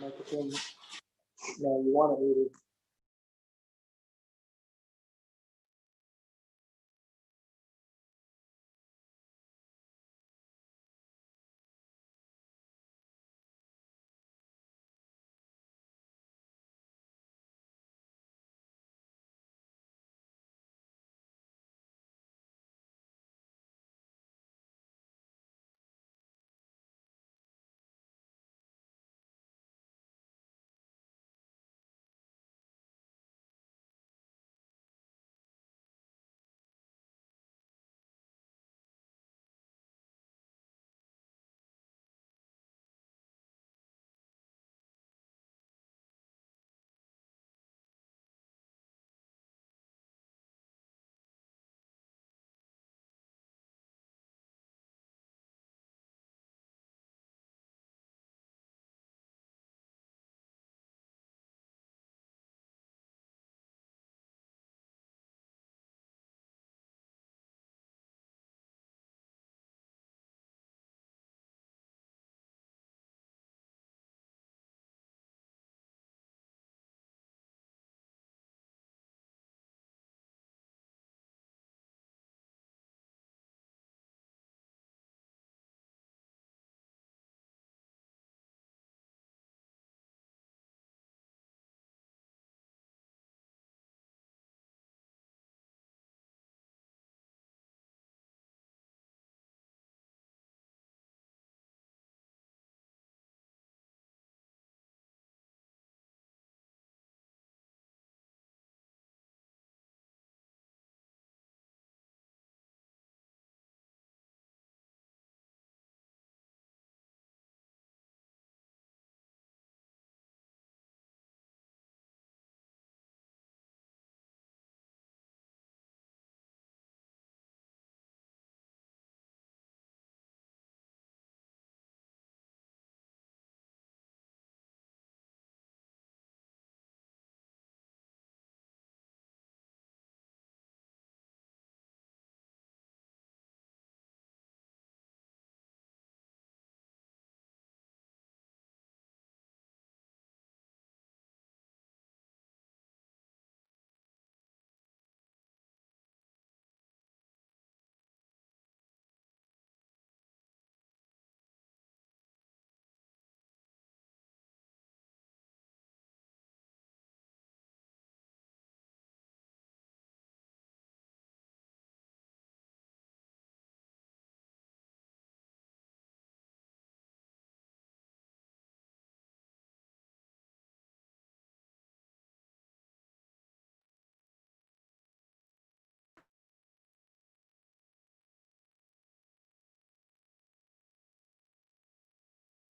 microphone. No, you want it muted.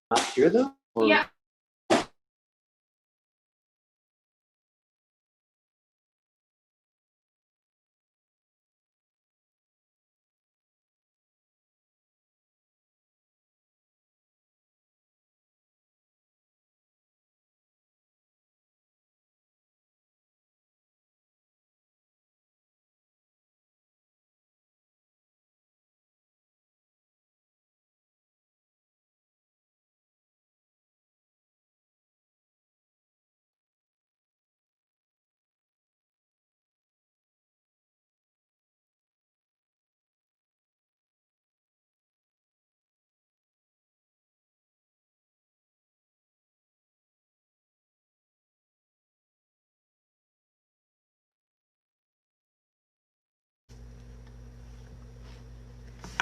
Not here though? Or? Yeah.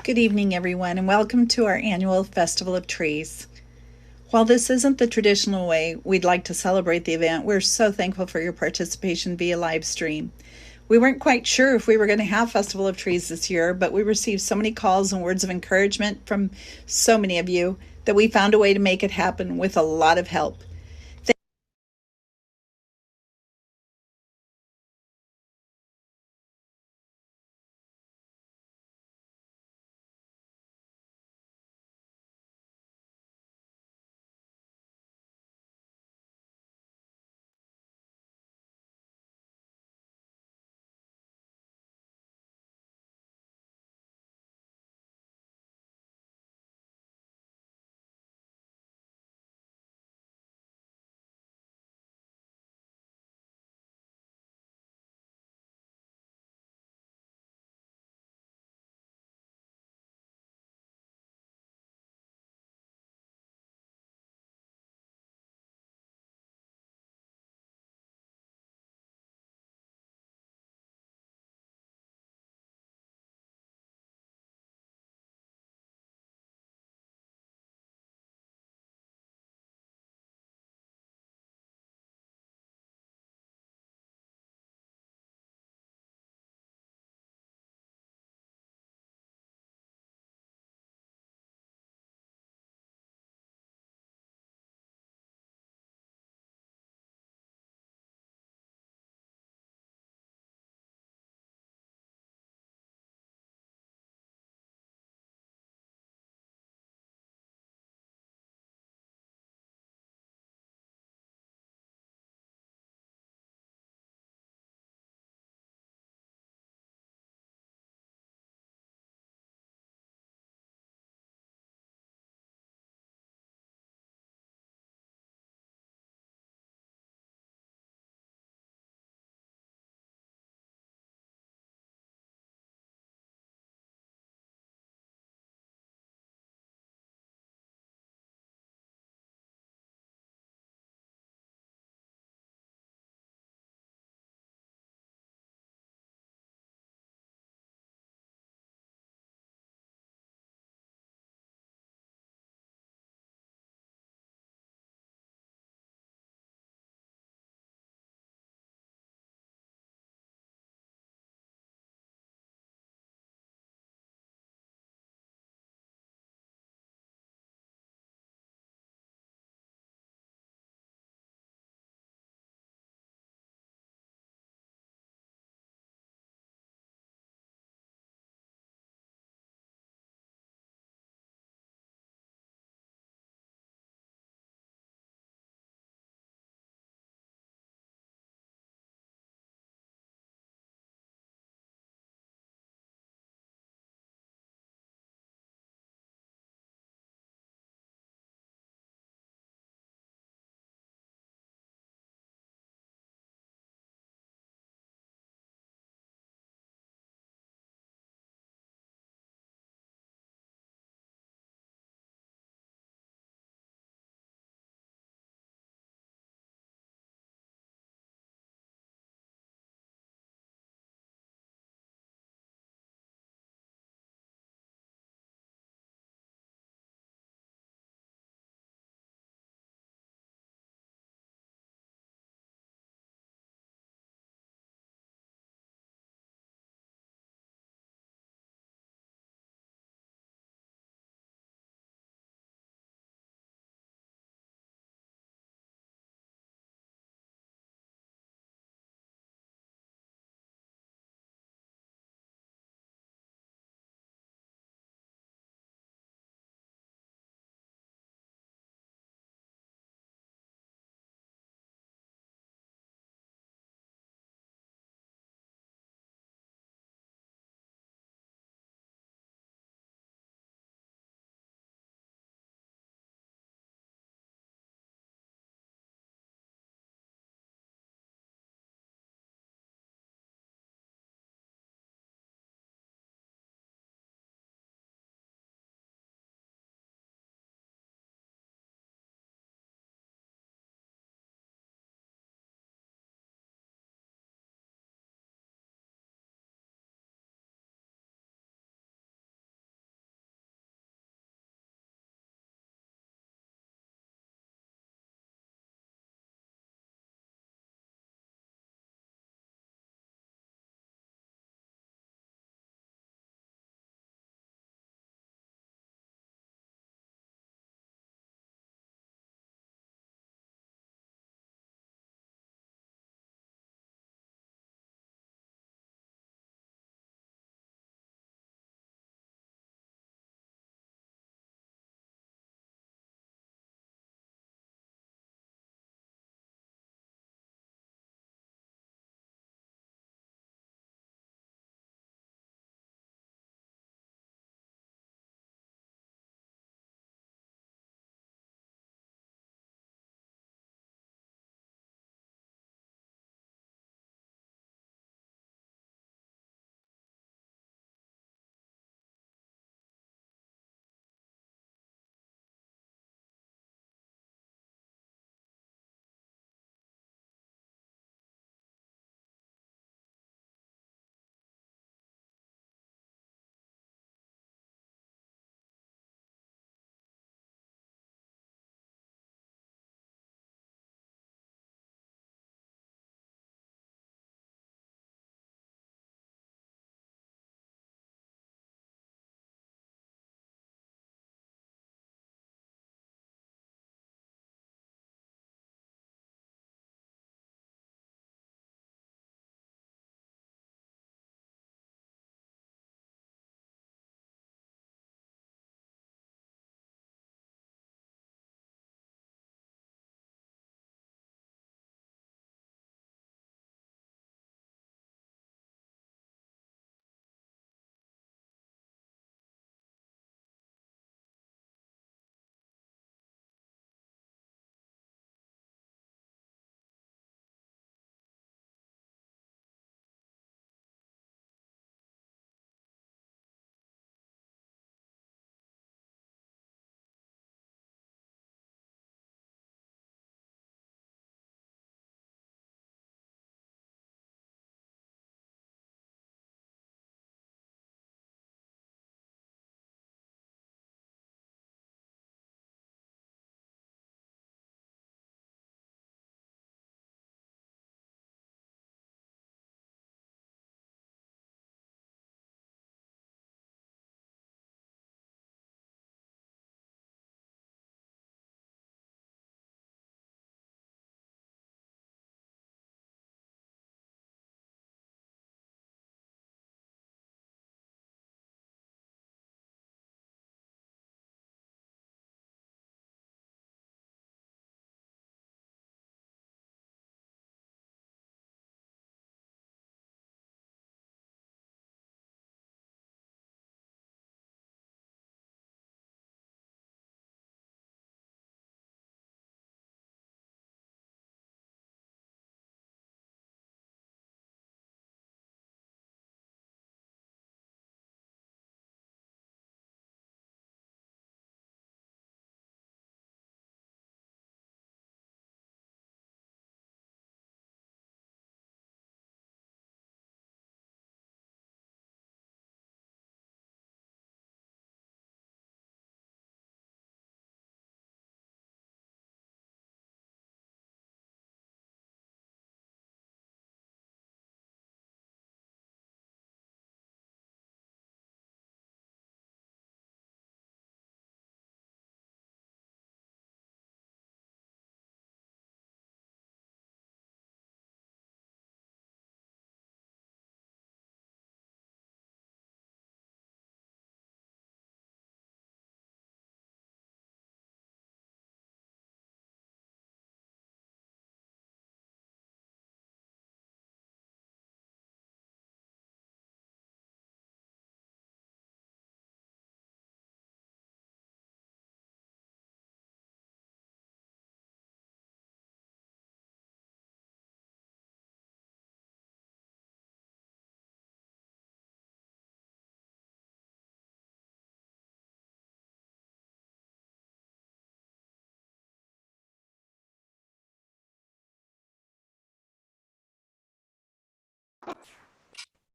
Good evening, everyone, and welcome to our annual Festival of Trees. While this isn't the traditional way we'd like to celebrate the event, we're so thankful for your participation via live stream. We weren't quite sure if we were going to have Festival of Trees this year, but we received so many calls and words of encouragement from so many of you that we found a way to make it happen with a lot of help.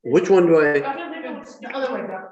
Which one do I? The other way, Doug.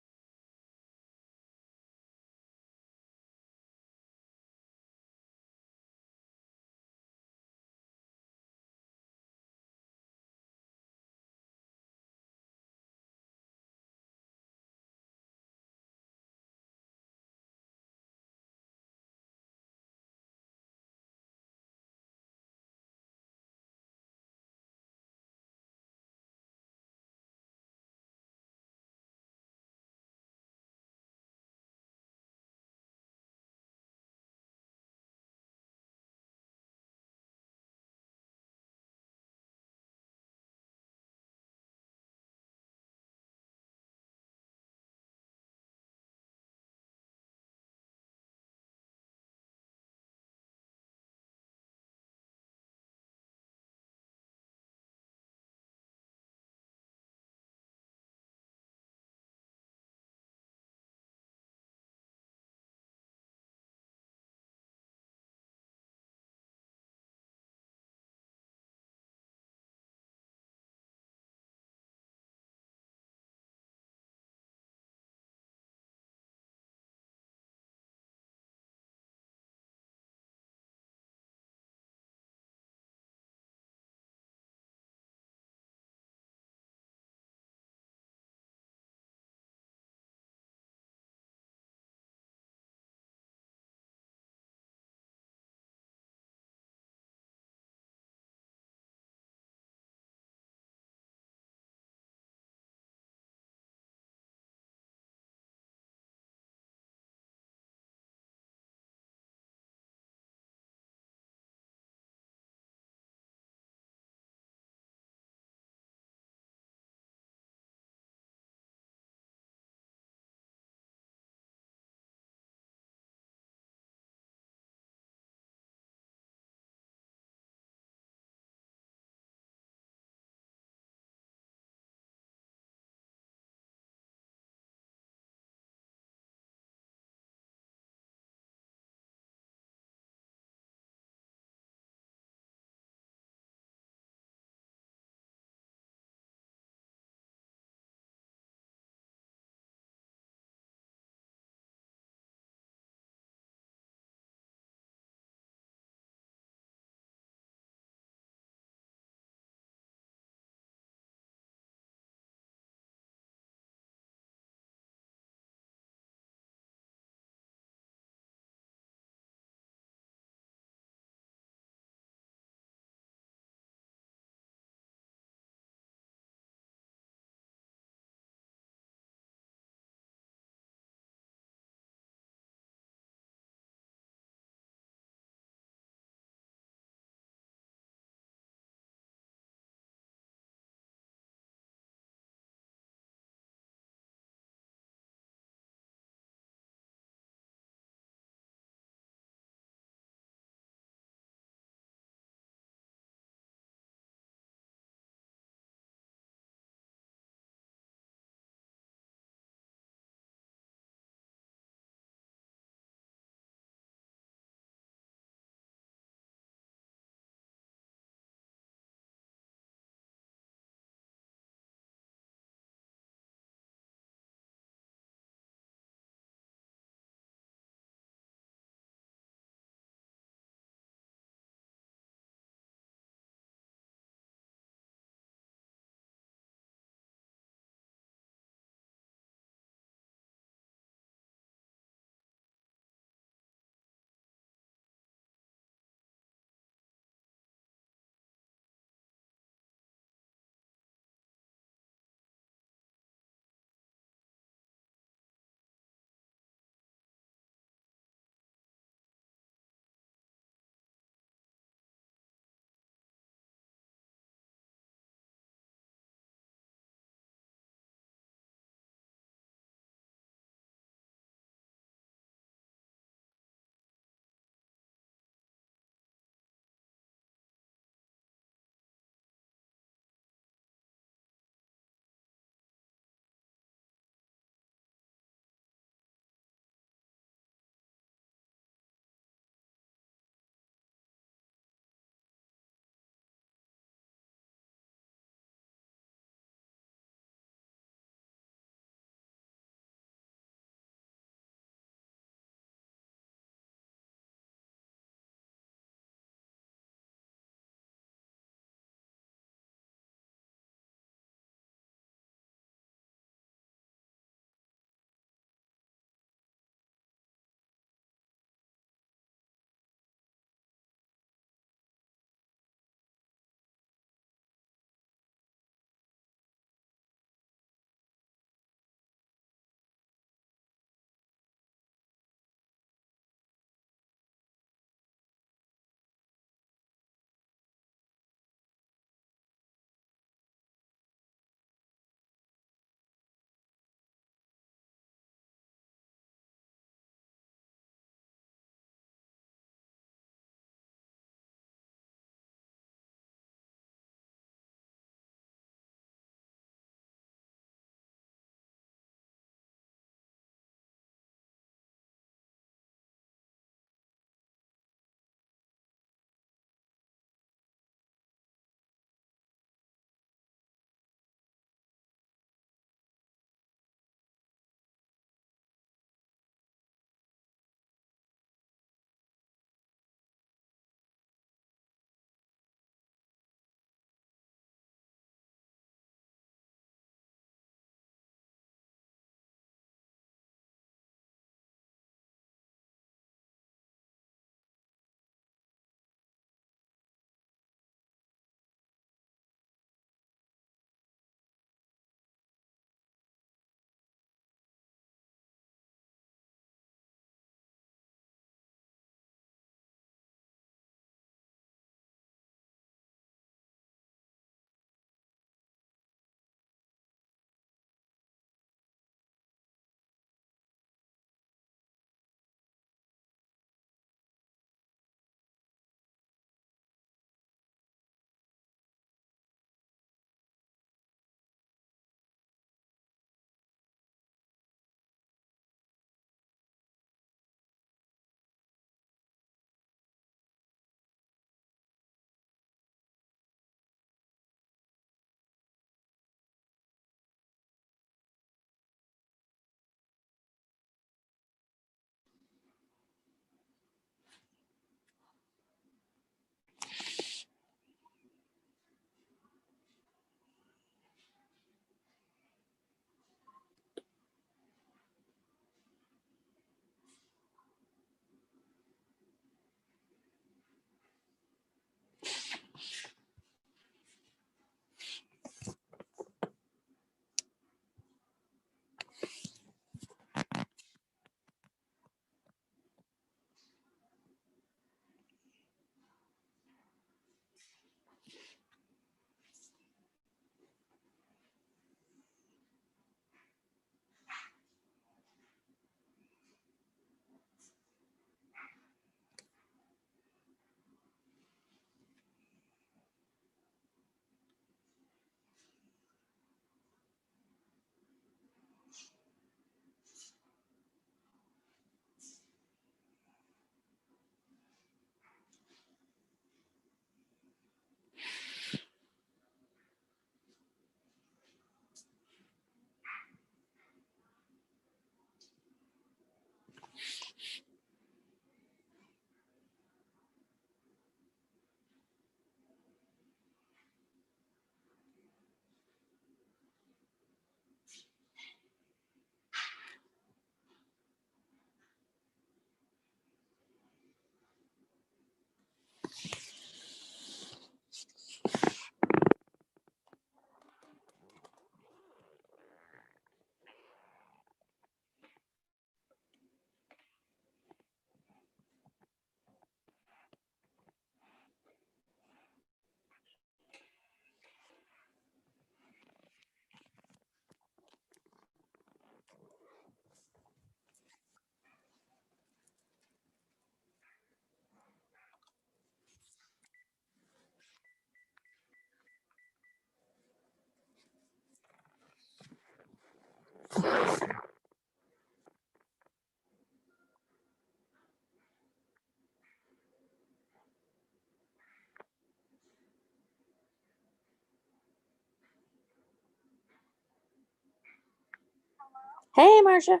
Hey, Marcia.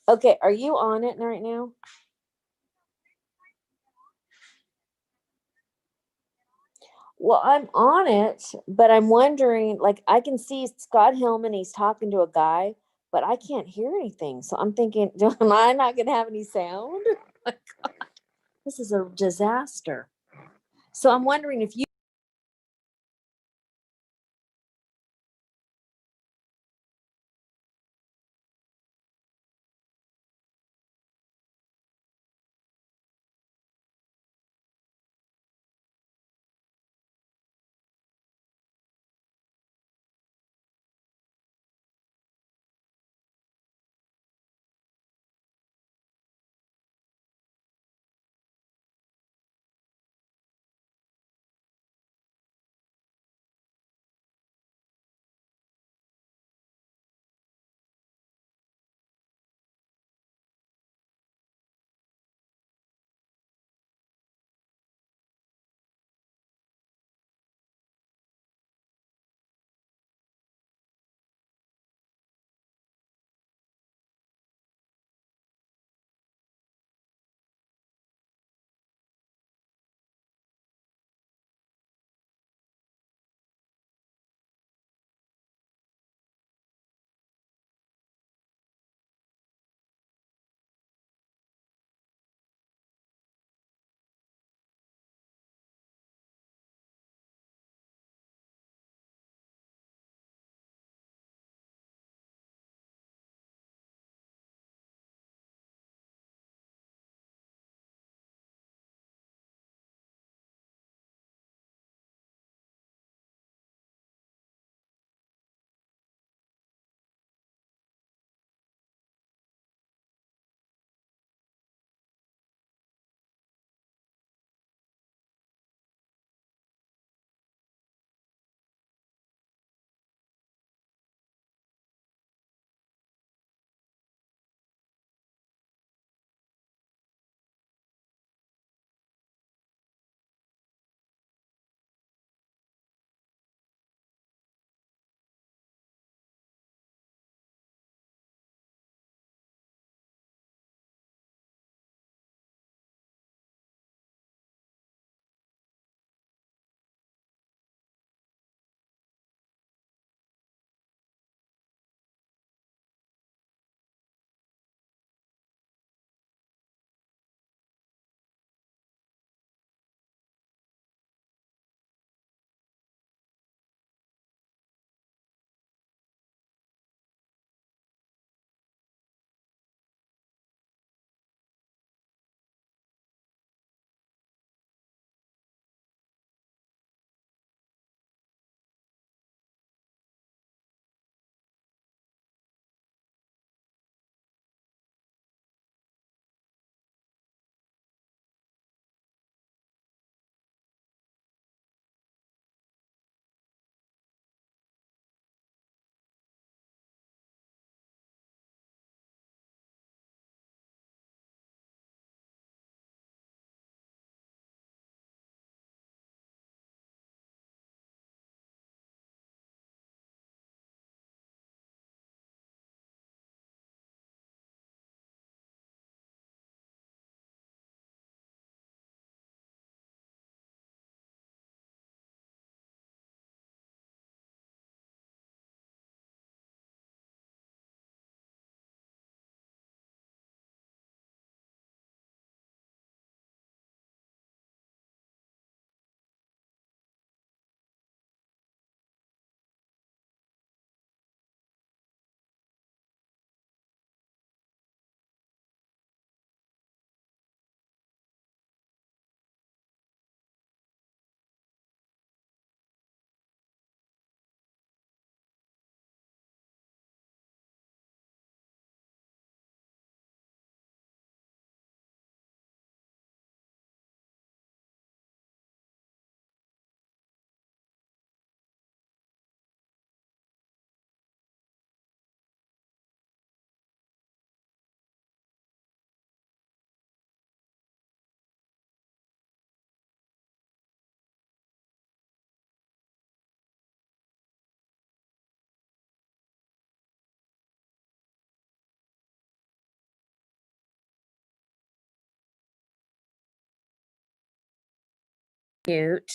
Okay, are you on it right now? Well, I'm on it, but I'm wondering, like, I can see Scott Hillman, he's talking to a guy, but I can't hear anything. So I'm thinking, am I not going to have any sound? My God, this is a disaster. So I'm wondering if you mute.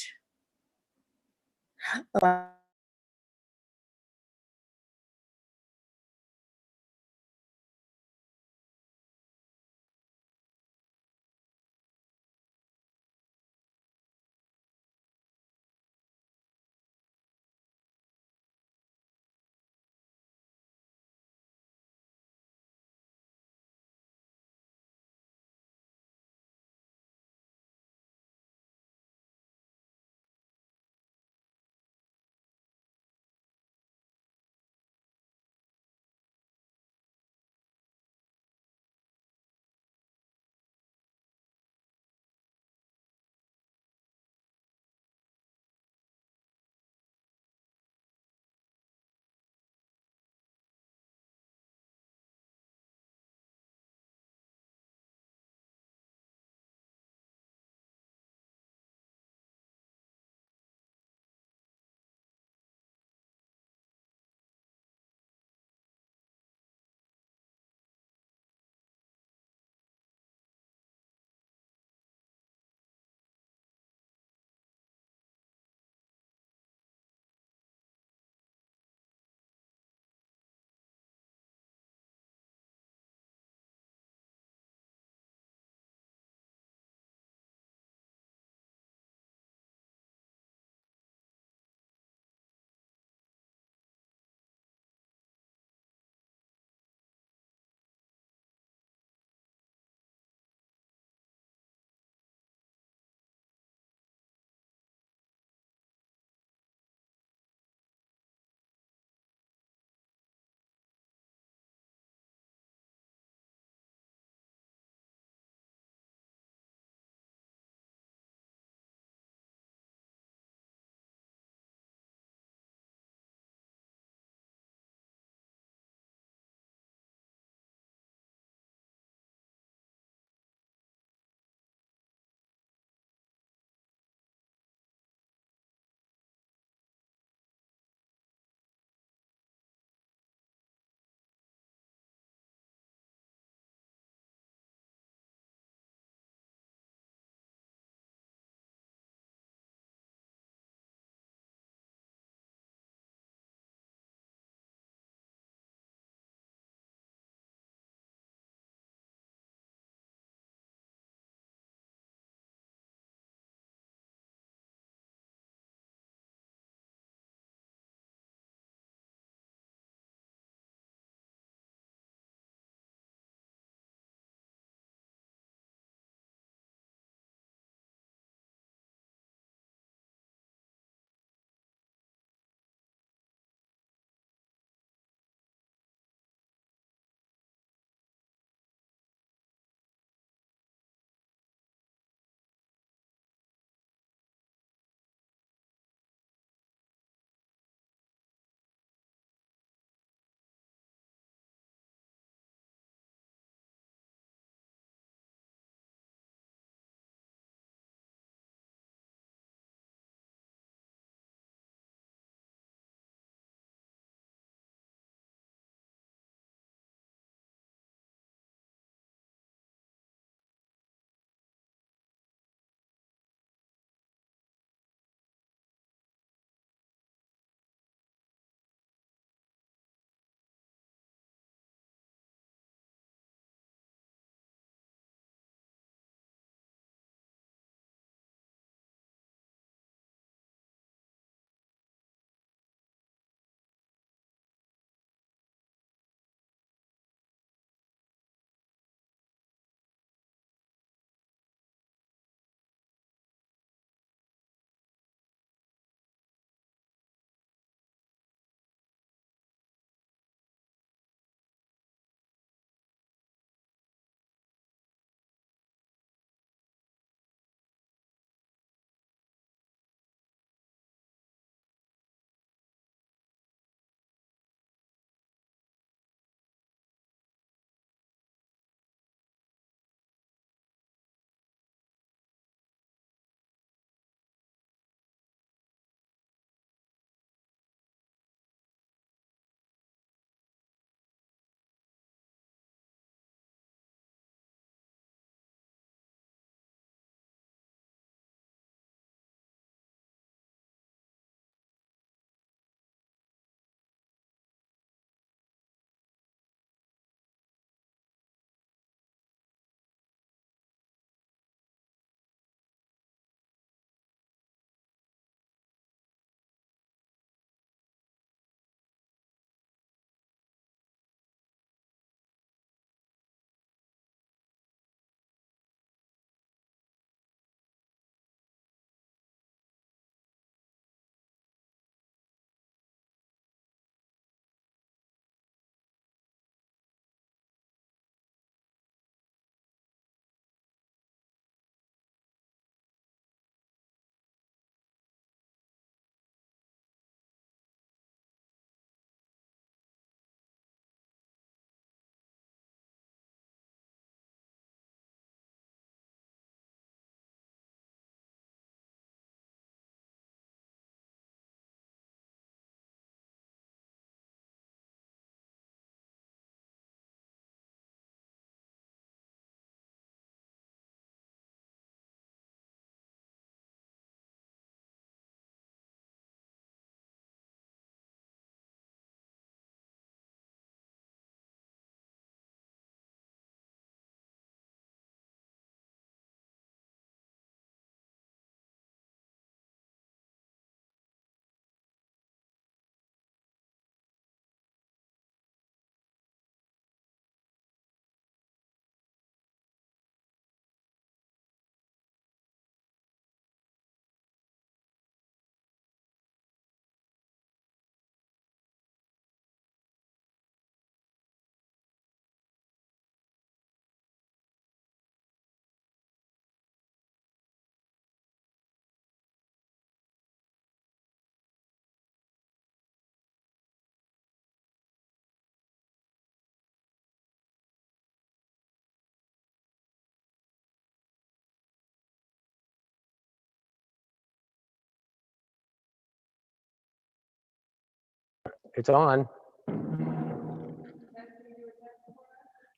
It's on.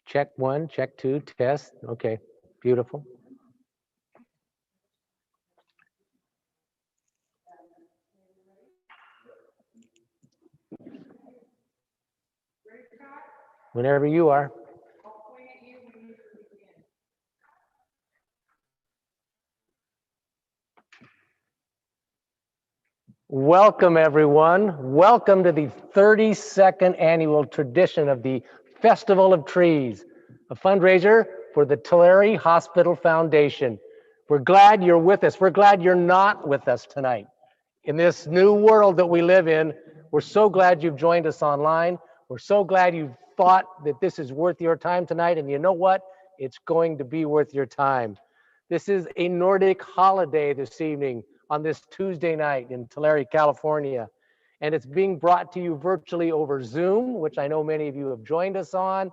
Check 1, check 2, test. Okay, beautiful. Whenever you are. Welcome, everyone. Welcome to the 32nd annual tradition of the Festival of Trees, a fundraiser for the Tulare Hospital Foundation. We're glad you're with us. We're glad you're not with us tonight. In this new world that we live in, we're so glad you've joined us online. We're so glad you thought that this is worth your time tonight. And you know what? It's going to be worth your time. This is a Nordic holiday this evening on this Tuesday night in Tulare, California. And it's being brought to you virtually over Zoom, which I know many of you have joined us on.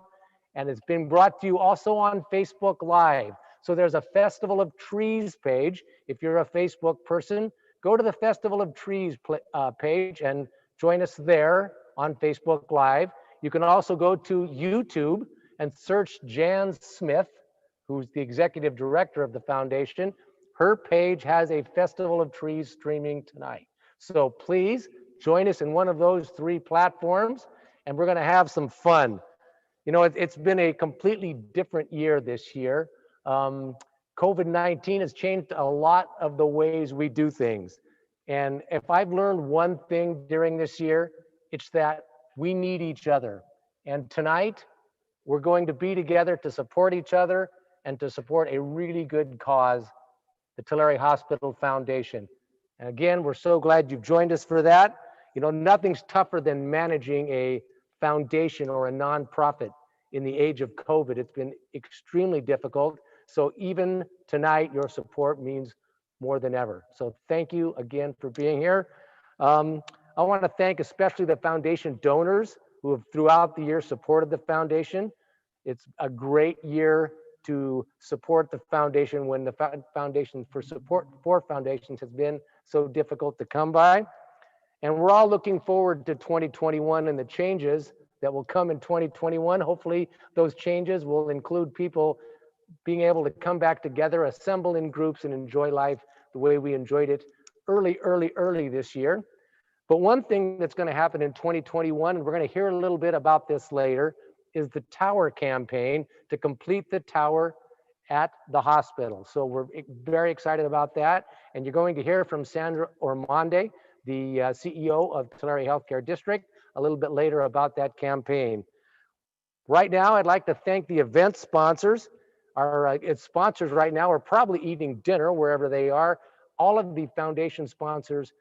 And it's been brought to you also on Facebook Live. So there's a Festival of Trees page. If you're a Facebook person, go to the Festival of Trees page and join us there on Facebook Live. You can also go to YouTube and search Jan Smith, who's the executive director of the foundation. Her page has a Festival of Trees streaming tonight. So please join us in one of those 3 platforms, and we're gonna have some fun. You know, it's been a completely different year this year. COVID-19 has changed a lot of the ways we do things. And if I've learned one thing during this year, it's that we need each other. And tonight, we're going to be together to support each other and to support a really good cause, the Tulare Hospital Foundation. And again, we're so glad you've joined us for that. You know, nothing's tougher than managing a foundation or a nonprofit in the age of COVID. It's been extremely difficult. So even tonight, your support means more than ever. So thank you again for being here. I want to thank especially the foundation donors who have throughout the year supported the foundation. It's a great year to support the foundation when the foundation for support for foundations has been so difficult to come by. And we're all looking forward to 2021 and the changes that will come in 2021. Hopefully those changes will include people being able to come back together, assemble in groups and enjoy life the way we enjoyed it early this year. But one thing that's going to happen in 2021, and we're going to hear a little bit about this later, is the tower campaign to complete the tower at the hospital. So we're very excited about that. And you're going to hear from Sandra Ormonde, the CEO of Tulare Healthcare District, a little bit later about that campaign. Right now, I'd like to thank the event sponsors. Our sponsors right now are probably eating dinner wherever they are. All of the foundation sponsors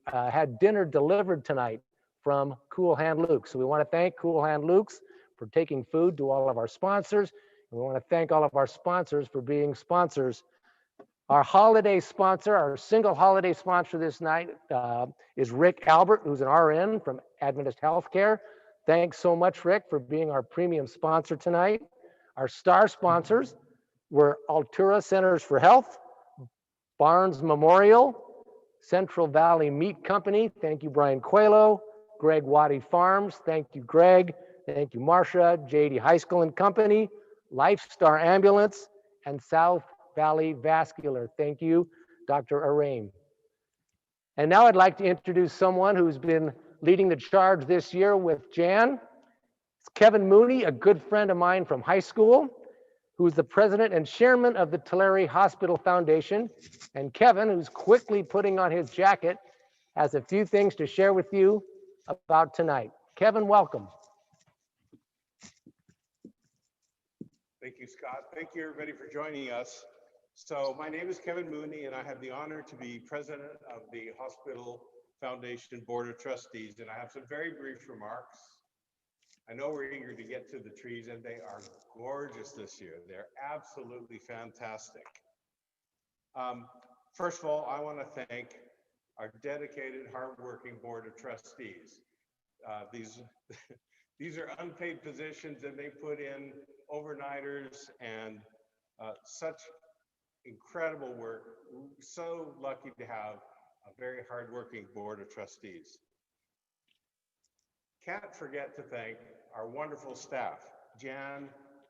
had dinner delivered tonight from Cool Hand Luke's. So we want to thank Cool Hand Luke's for taking food to all of our sponsors. And we want to thank all of our sponsors for being sponsors. Our holiday sponsor, our single holiday sponsor this night is Rick Albert, who's an RN from Adventist Healthcare. Thanks so much, Rick, for being our premium sponsor tonight. Our star sponsors were Altura Centers for Health, Barnes Memorial, Central Valley Meat Company. Thank you, Brian Coelho. Greg Waddy Farms. Thank you, Greg. Thank you, Marcia. JD High School and Company. Lifestar Ambulance and South Valley Vascular. Thank you, Dr. Araim. And now I'd like to introduce someone who's been leading the charge this year with Jan. It's Kevin Mooney, a good friend of mine from high school, who's the president and chairman of the Tulare Hospital Foundation. And Kevin, who's quickly putting on his jacket, has a few things to share with you about tonight. Kevin, welcome. Thank you, Scott. Thank you, everybody, for joining us. So my name is Kevin Mooney, and I have the honor to be president of the Hospital Foundation Board of Trustees, and I have some very brief remarks. I know we're eager to get to the trees, and they are gorgeous this year. They're absolutely fantastic. First of all, I want to thank our dedicated, hardworking Board of Trustees. These are unpaid positions, and they put in overnighters and such incredible work. We're so lucky to have a very hardworking Board of Trustees. can't forget to thank our wonderful staff, Jan,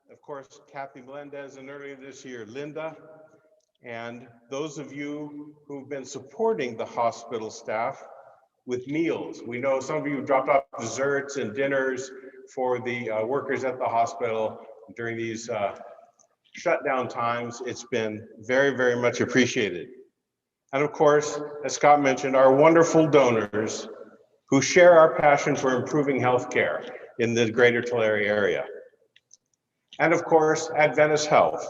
of course, Kathy Melendez, and earlier this year, Linda, and those of you who've been supporting the hospital staff with meals. We know some of you dropped off desserts and dinners for the workers at the hospital during these shutdown times. It's been very, very much appreciated. And of course, as Scott mentioned, our wonderful donors who share our passion for improving healthcare in the greater Tulare area. And of course, Adventist Health,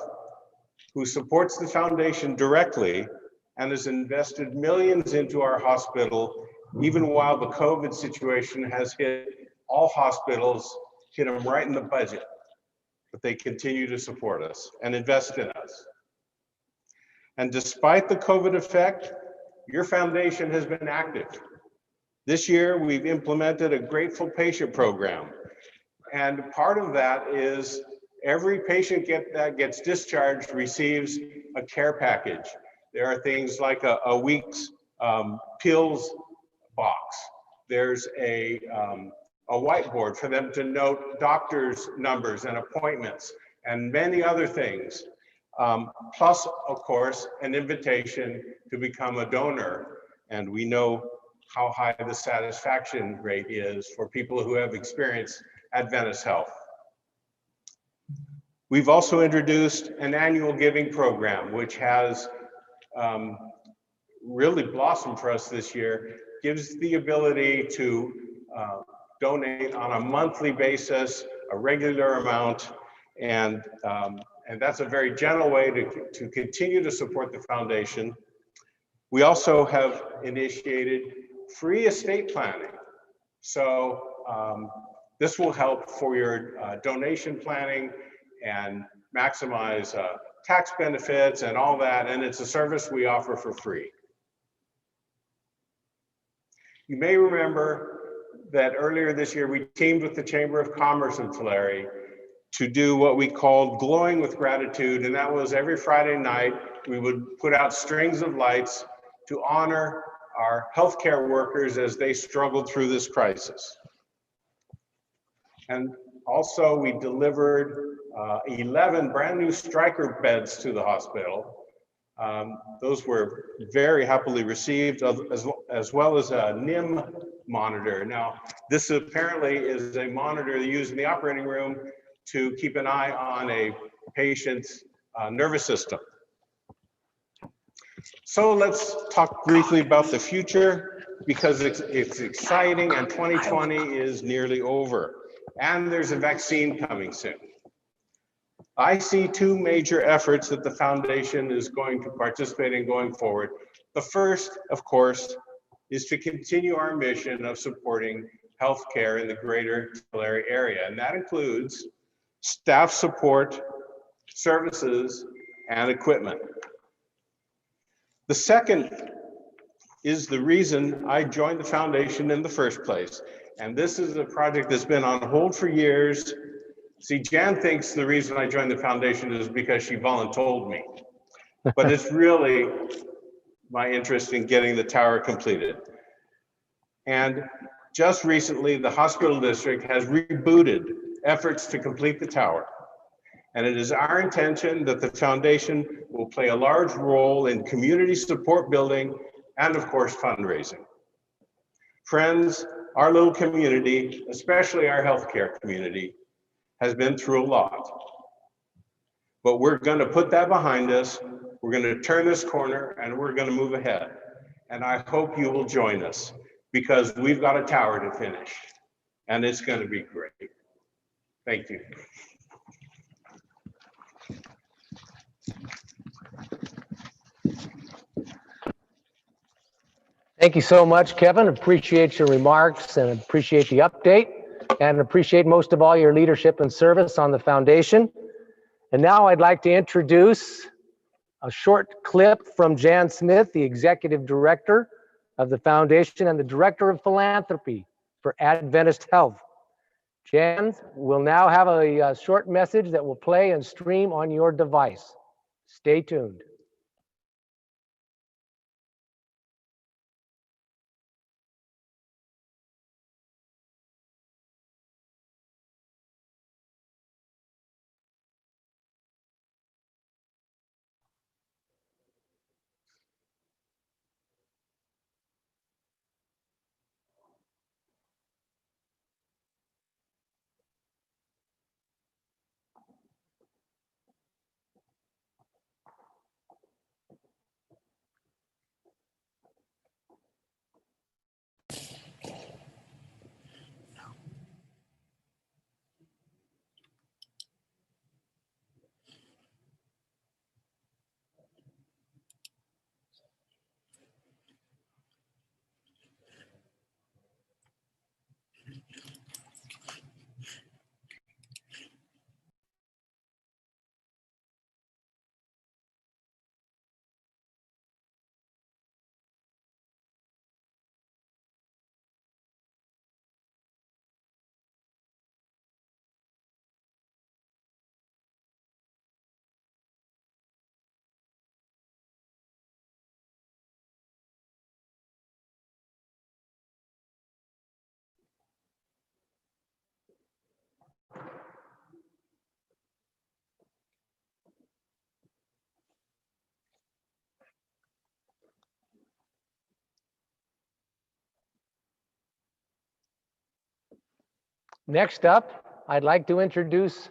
who supports the foundation directly and has invested millions into our hospital, even while the COVID situation has hit all hospitals, hit them right in the budget. But they continue to support us and invest in us. And despite the COVID effect, your foundation has been active. This year, we've implemented a grateful patient program. And part of that is every patient that gets discharged receives a care package. There are things like a week's pills box. There's a whiteboard for them to note doctor's numbers and appointments and many other things. Plus, of course, an invitation to become a donor. And we know how high the satisfaction rate is for people who have experienced Adventist Health. We've also introduced an annual giving program, which has really blossomed for us this year, gives the ability to donate on a monthly basis, a regular amount, and that's a very gentle way to continue to support the foundation. We also have initiated free estate planning. So this will help for your donation planning and maximize tax benefits and all that, and it's a service we offer for free. You may remember that earlier this year we teamed with the Chamber of Commerce in Tulare to do what we called Glowing with Gratitude, and that was every Friday night we would put out strings of lights to honor our healthcare workers as they struggled through this crisis. And also we delivered 11 brand new striker beds to the hospital. Those were very happily received, as well as a NIM monitor. Now, this apparently is a monitor used in the operating room to keep an eye on a patient's nervous system. So let's talk briefly about the future, because it's exciting and 2020 is nearly over and there's a vaccine coming soon. I see two major efforts that the foundation is going to participate in going forward. The first, of course, is to continue our mission of supporting healthcare in the greater Tulare area, and that includes staff support, services, and equipment. The second is the reason I joined the foundation in the first place. And this is a project that's been on hold for years. See, Jan thinks the reason I joined the foundation is because she voluntold me. But it's really my interest in getting the tower completed. And just recently, the hospital district has rebooted efforts to complete the tower. And it is our intention that the foundation will play a large role in community support building and, of course, fundraising. Friends, our little community, especially our healthcare community, has been through a lot. But we're going to put that behind us. We're going to turn this corner and we're going to move ahead. And I hope you will join us, because we've got a tower to finish and it's going to be great. Thank you. Thank you so much, Kevin. Appreciate your remarks and appreciate the update, and appreciate most of all your leadership and service on the foundation. And now I'd like to introduce a short clip from Jan Smith, the Executive Director of the Foundation and the Director of Philanthropy for Adventist Health. Jan will now have a short message that will play and stream on your device. Stay tuned. Next up, I'd like to introduce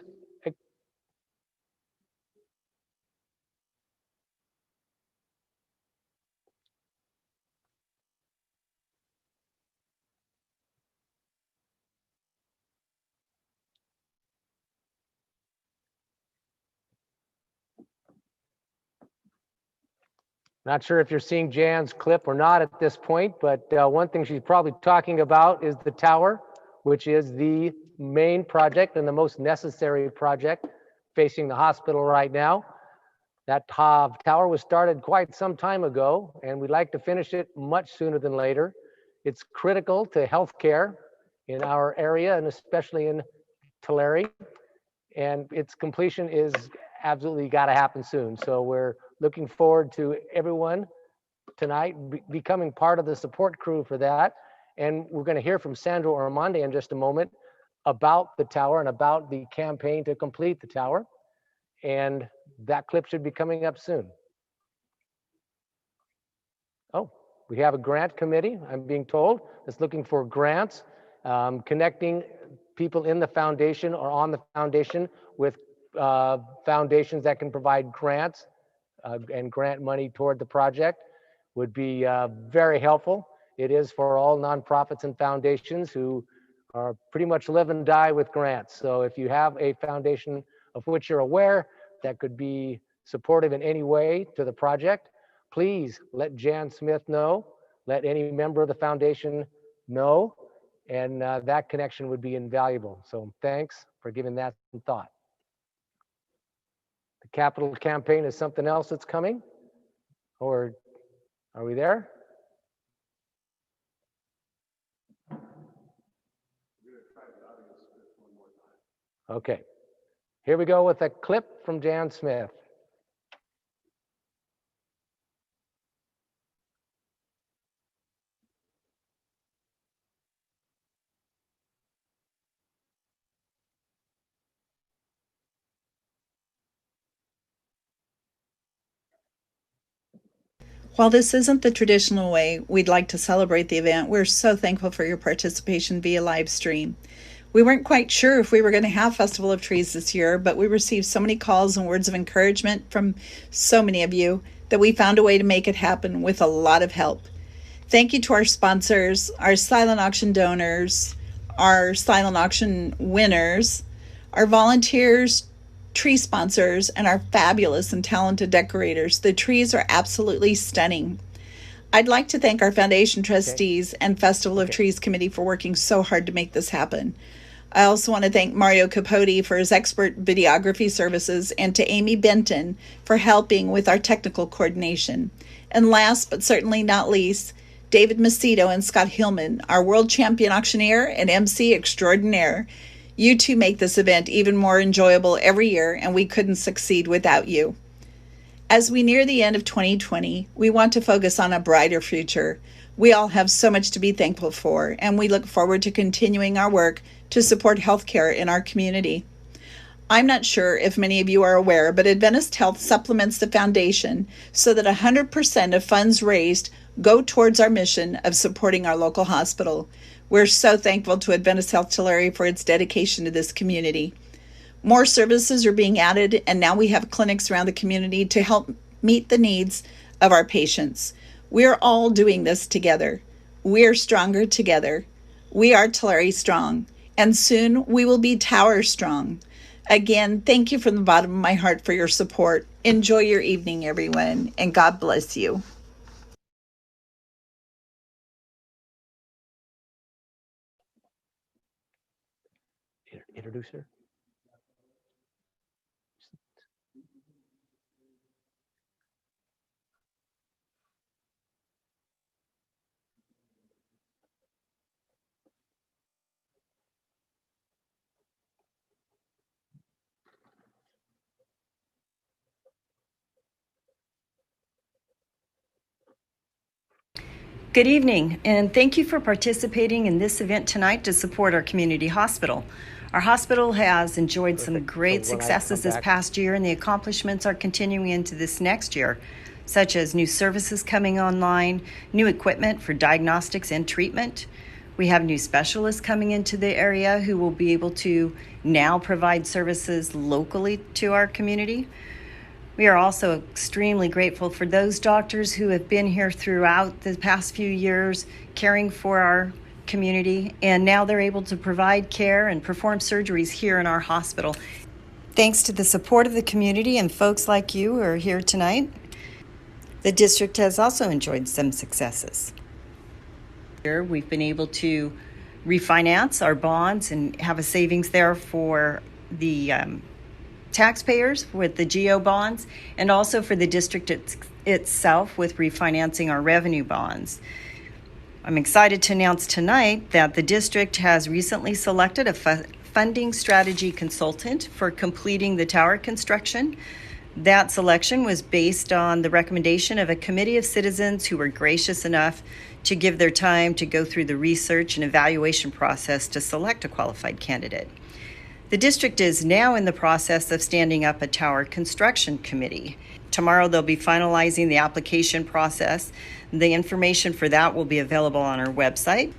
not sure if you're seeing Jan's clip or not at this point, but one thing she's probably talking about is the tower, which is the main project and the most necessary project facing the hospital right now. That tower was started quite some time ago, and we'd like to finish it much sooner than later. It's critical to healthcare in our area and especially in Tulare, and its completion is absolutely got to happen soon. So we're looking forward to everyone tonight becoming part of the support crew for that. And we're going to hear from Sandro Armande in just a moment about the tower and about the campaign to complete the tower. And that clip should be coming up soon. Oh, we have a grant committee, I'm being told, that's looking for grants, connecting people in the foundation or on the foundation with foundations that can provide grants and grant money toward the project would be very helpful. It is for all nonprofits and foundations who are pretty much live and die with grants. So if you have a foundation of which you're aware that could be supportive in any way to the project, please let Jan Smith know, let any member of the foundation know, and that connection would be invaluable. So thanks for giving that some thought. The capital campaign is something else that's coming, or are we there? Okay, here we go with a clip from Jan Smith. While this isn't the traditional way we'd like to celebrate the event, we're so thankful for your participation via live stream. We weren't quite sure if we were going to have Festival of Trees this year, but we received so many calls and words of encouragement from so many of you that we found a way to make it happen with a lot of help. Thank you to our sponsors, our silent auction donors, our silent auction winners, our volunteers, tree sponsors, and our fabulous and talented decorators. The trees are absolutely stunning. I'd like to thank our foundation trustees and Festival of Trees committee for working so hard to make this happen. I also want to thank Mario Capote for his expert videography services and to Amy Benton for helping with our technical coordination. And last but certainly not least, David Macedo and Scott Hillman, our world champion auctioneer and MC extraordinaire. You two make this event even more enjoyable every year, and we couldn't succeed without you. As we near the end of 2020, we want to focus on a brighter future. We all have so much to be thankful for, and we look forward to continuing our work to support healthcare in our community. I'm not sure if many of you are aware, but Adventist Health supplements the foundation so that 100% of funds raised go towards our mission of supporting our local hospital. We're so thankful to Adventist Health Tulare for its dedication to this community. More services are being added, and now we have clinics around the community to help meet the needs of our patients. We're all doing this together. We're stronger together. We are Tulare strong, and soon we will be Tower strong. Again, thank you from the bottom of my heart for your support. Enjoy your evening, everyone, and God bless you. Introduce her. Good evening, and thank you for participating in this event tonight to support our community hospital. Our hospital has enjoyed some great successes this past year, and the accomplishments are continuing into this next year, such as new services coming online, new equipment for diagnostics and treatment. We have new specialists coming into the area who will be able to now provide services locally to our community. We are also extremely grateful for those doctors who have been here throughout the past few years caring for our community, and now they're able to provide care and perform surgeries here in our hospital. Thanks to the support of the community and folks like you who are here tonight, the district has also enjoyed some successes. We've been able to refinance our bonds and have a savings there for the taxpayers with the GO bonds, and also for the district itself with refinancing our revenue bonds. I'm excited to announce tonight that the district has recently selected a funding strategy consultant for completing the tower construction. That selection was based on the recommendation of a committee of citizens who were gracious enough to give their time to go through the research and evaluation process to select a qualified candidate. The district is now in the process of standing up a tower construction committee. Tomorrow they'll be finalizing the application process. The information for that will be available on our website.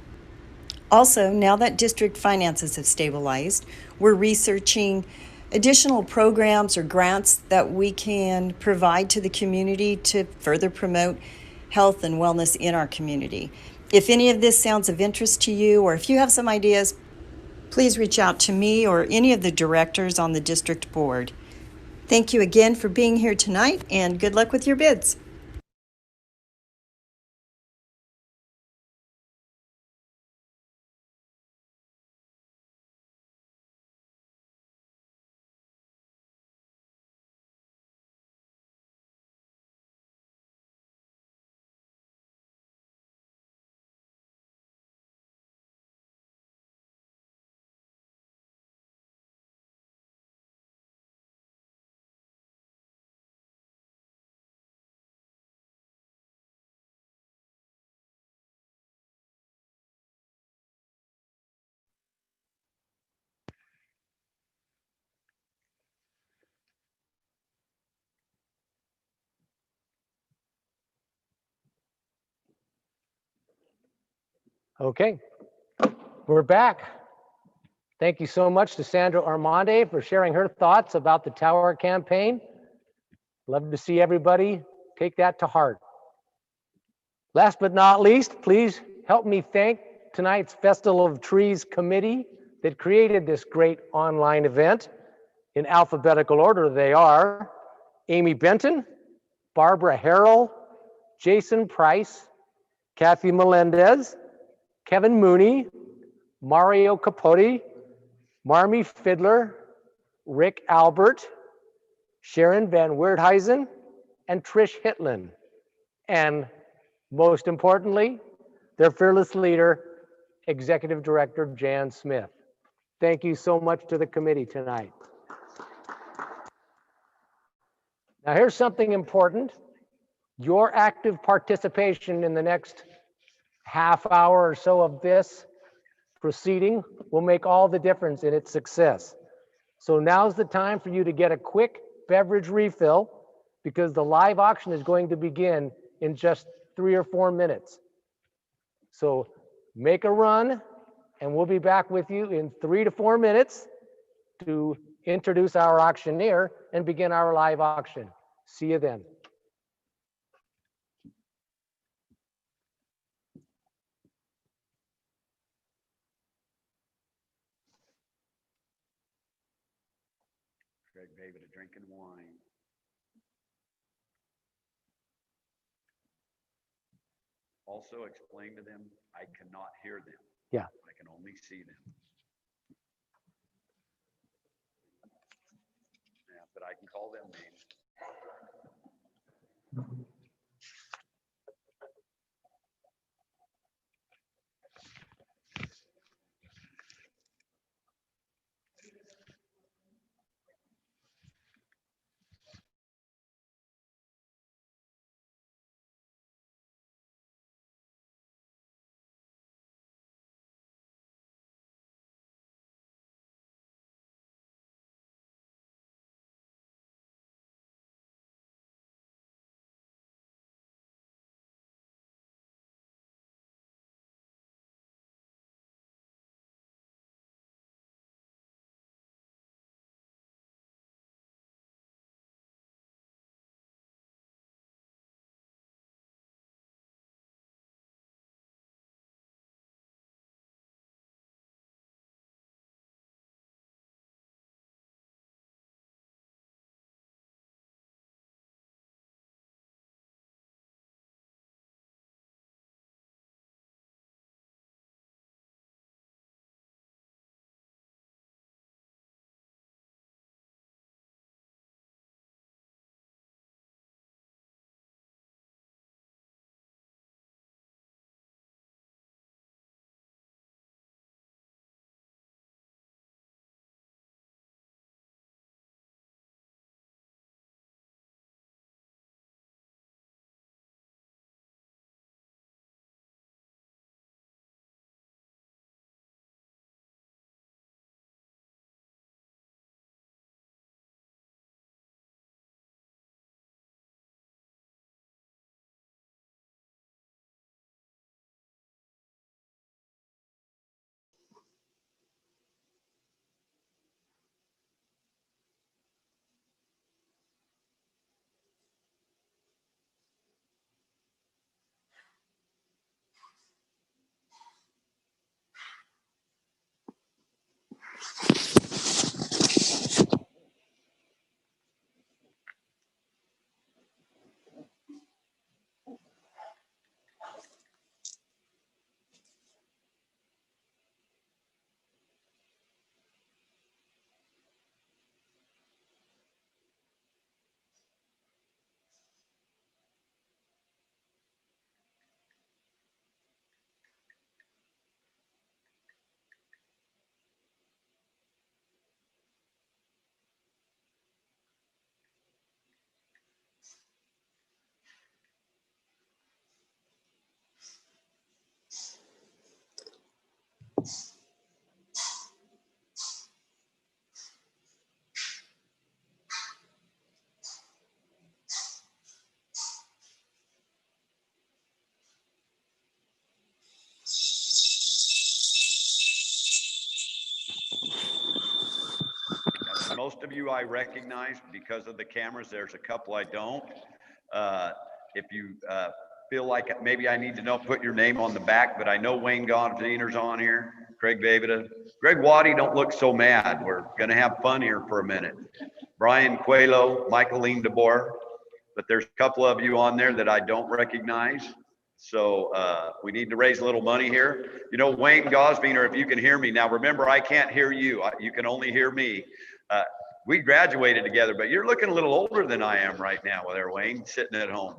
Also, now that district finances have stabilized, we're researching additional programs or grants that we can provide to the community to further promote health and wellness in our community. If any of this sounds of interest to you, or if you have some ideas, please reach out to me or any of the directors on the district board. Thank you again for being here tonight, and good luck with your bids. Okay, we're back. Thank you so much to Sandra Armande for sharing her thoughts about the Tower campaign. Love to see everybody take that to heart. Last but not least, please help me thank tonight's Festival of Trees committee that created this great online event. In alphabetical order, they are Amy Benton, Barbara Harrell, Jason Price, Kathy Melendez, Kevin Mooney, Mario Capote, Marmy Fiddler, Rick Albert, Sharon Van Weerthuizen, and Trish Hitlin. And most importantly, their fearless leader, Executive Director Jan Smith. Thank you so much to the committee tonight. Now here's something important. Your active participation in the next half hour or so of this proceeding will make all the difference in its success. So now's the time for you to get a quick beverage refill, because the live auction is going to begin in just 3 or 4 minutes. So make a run, and we'll be back with you in 3 to 4 minutes to introduce our auctioneer and begin our live auction. See you then. Greg David a drinking wine. Also explain to them, I cannot hear them. Yeah. I can only see them. Yeah, but I can call them names. most of you I recognize because of the cameras. There's a couple I don't. If you feel like maybe I need to know, put your name on the back, but I know Wayne Gottesdienster's on here, Craig Vavida. Greg Waddy, don't look so mad. We're going to have fun here for a minute. Brian Coelho, Michaeline DeBoer, but there's a couple of you on there that I don't recognize. So we need to raise a little money here. You know, Wayne Gosbiner, if you can hear me now, remember, I can't hear you. You can only hear me. We graduated together, but you're looking a little older than I am right now there, Wayne, sitting at home.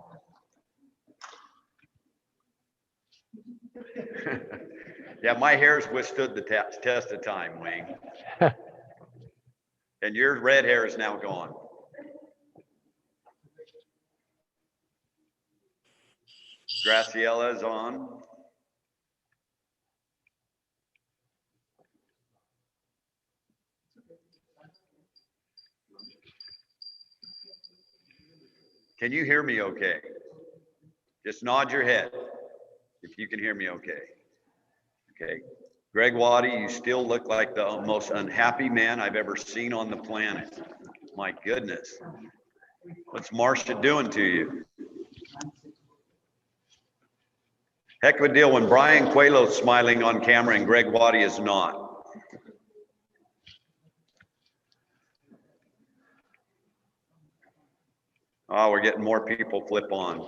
Yeah, my hair's withstood the test of time, Wayne. And your red hair is now gone. Graciella's on. Can you hear me okay? Just nod your head if you can hear me okay. Okay. Greg Waddy, you still look like the most unhappy man I've ever seen on the planet. My goodness. What's Marcia doing to you? Heck of a deal when Brian Coelho's smiling on camera and Greg Waddy is not. Oh, we're getting more people flip on.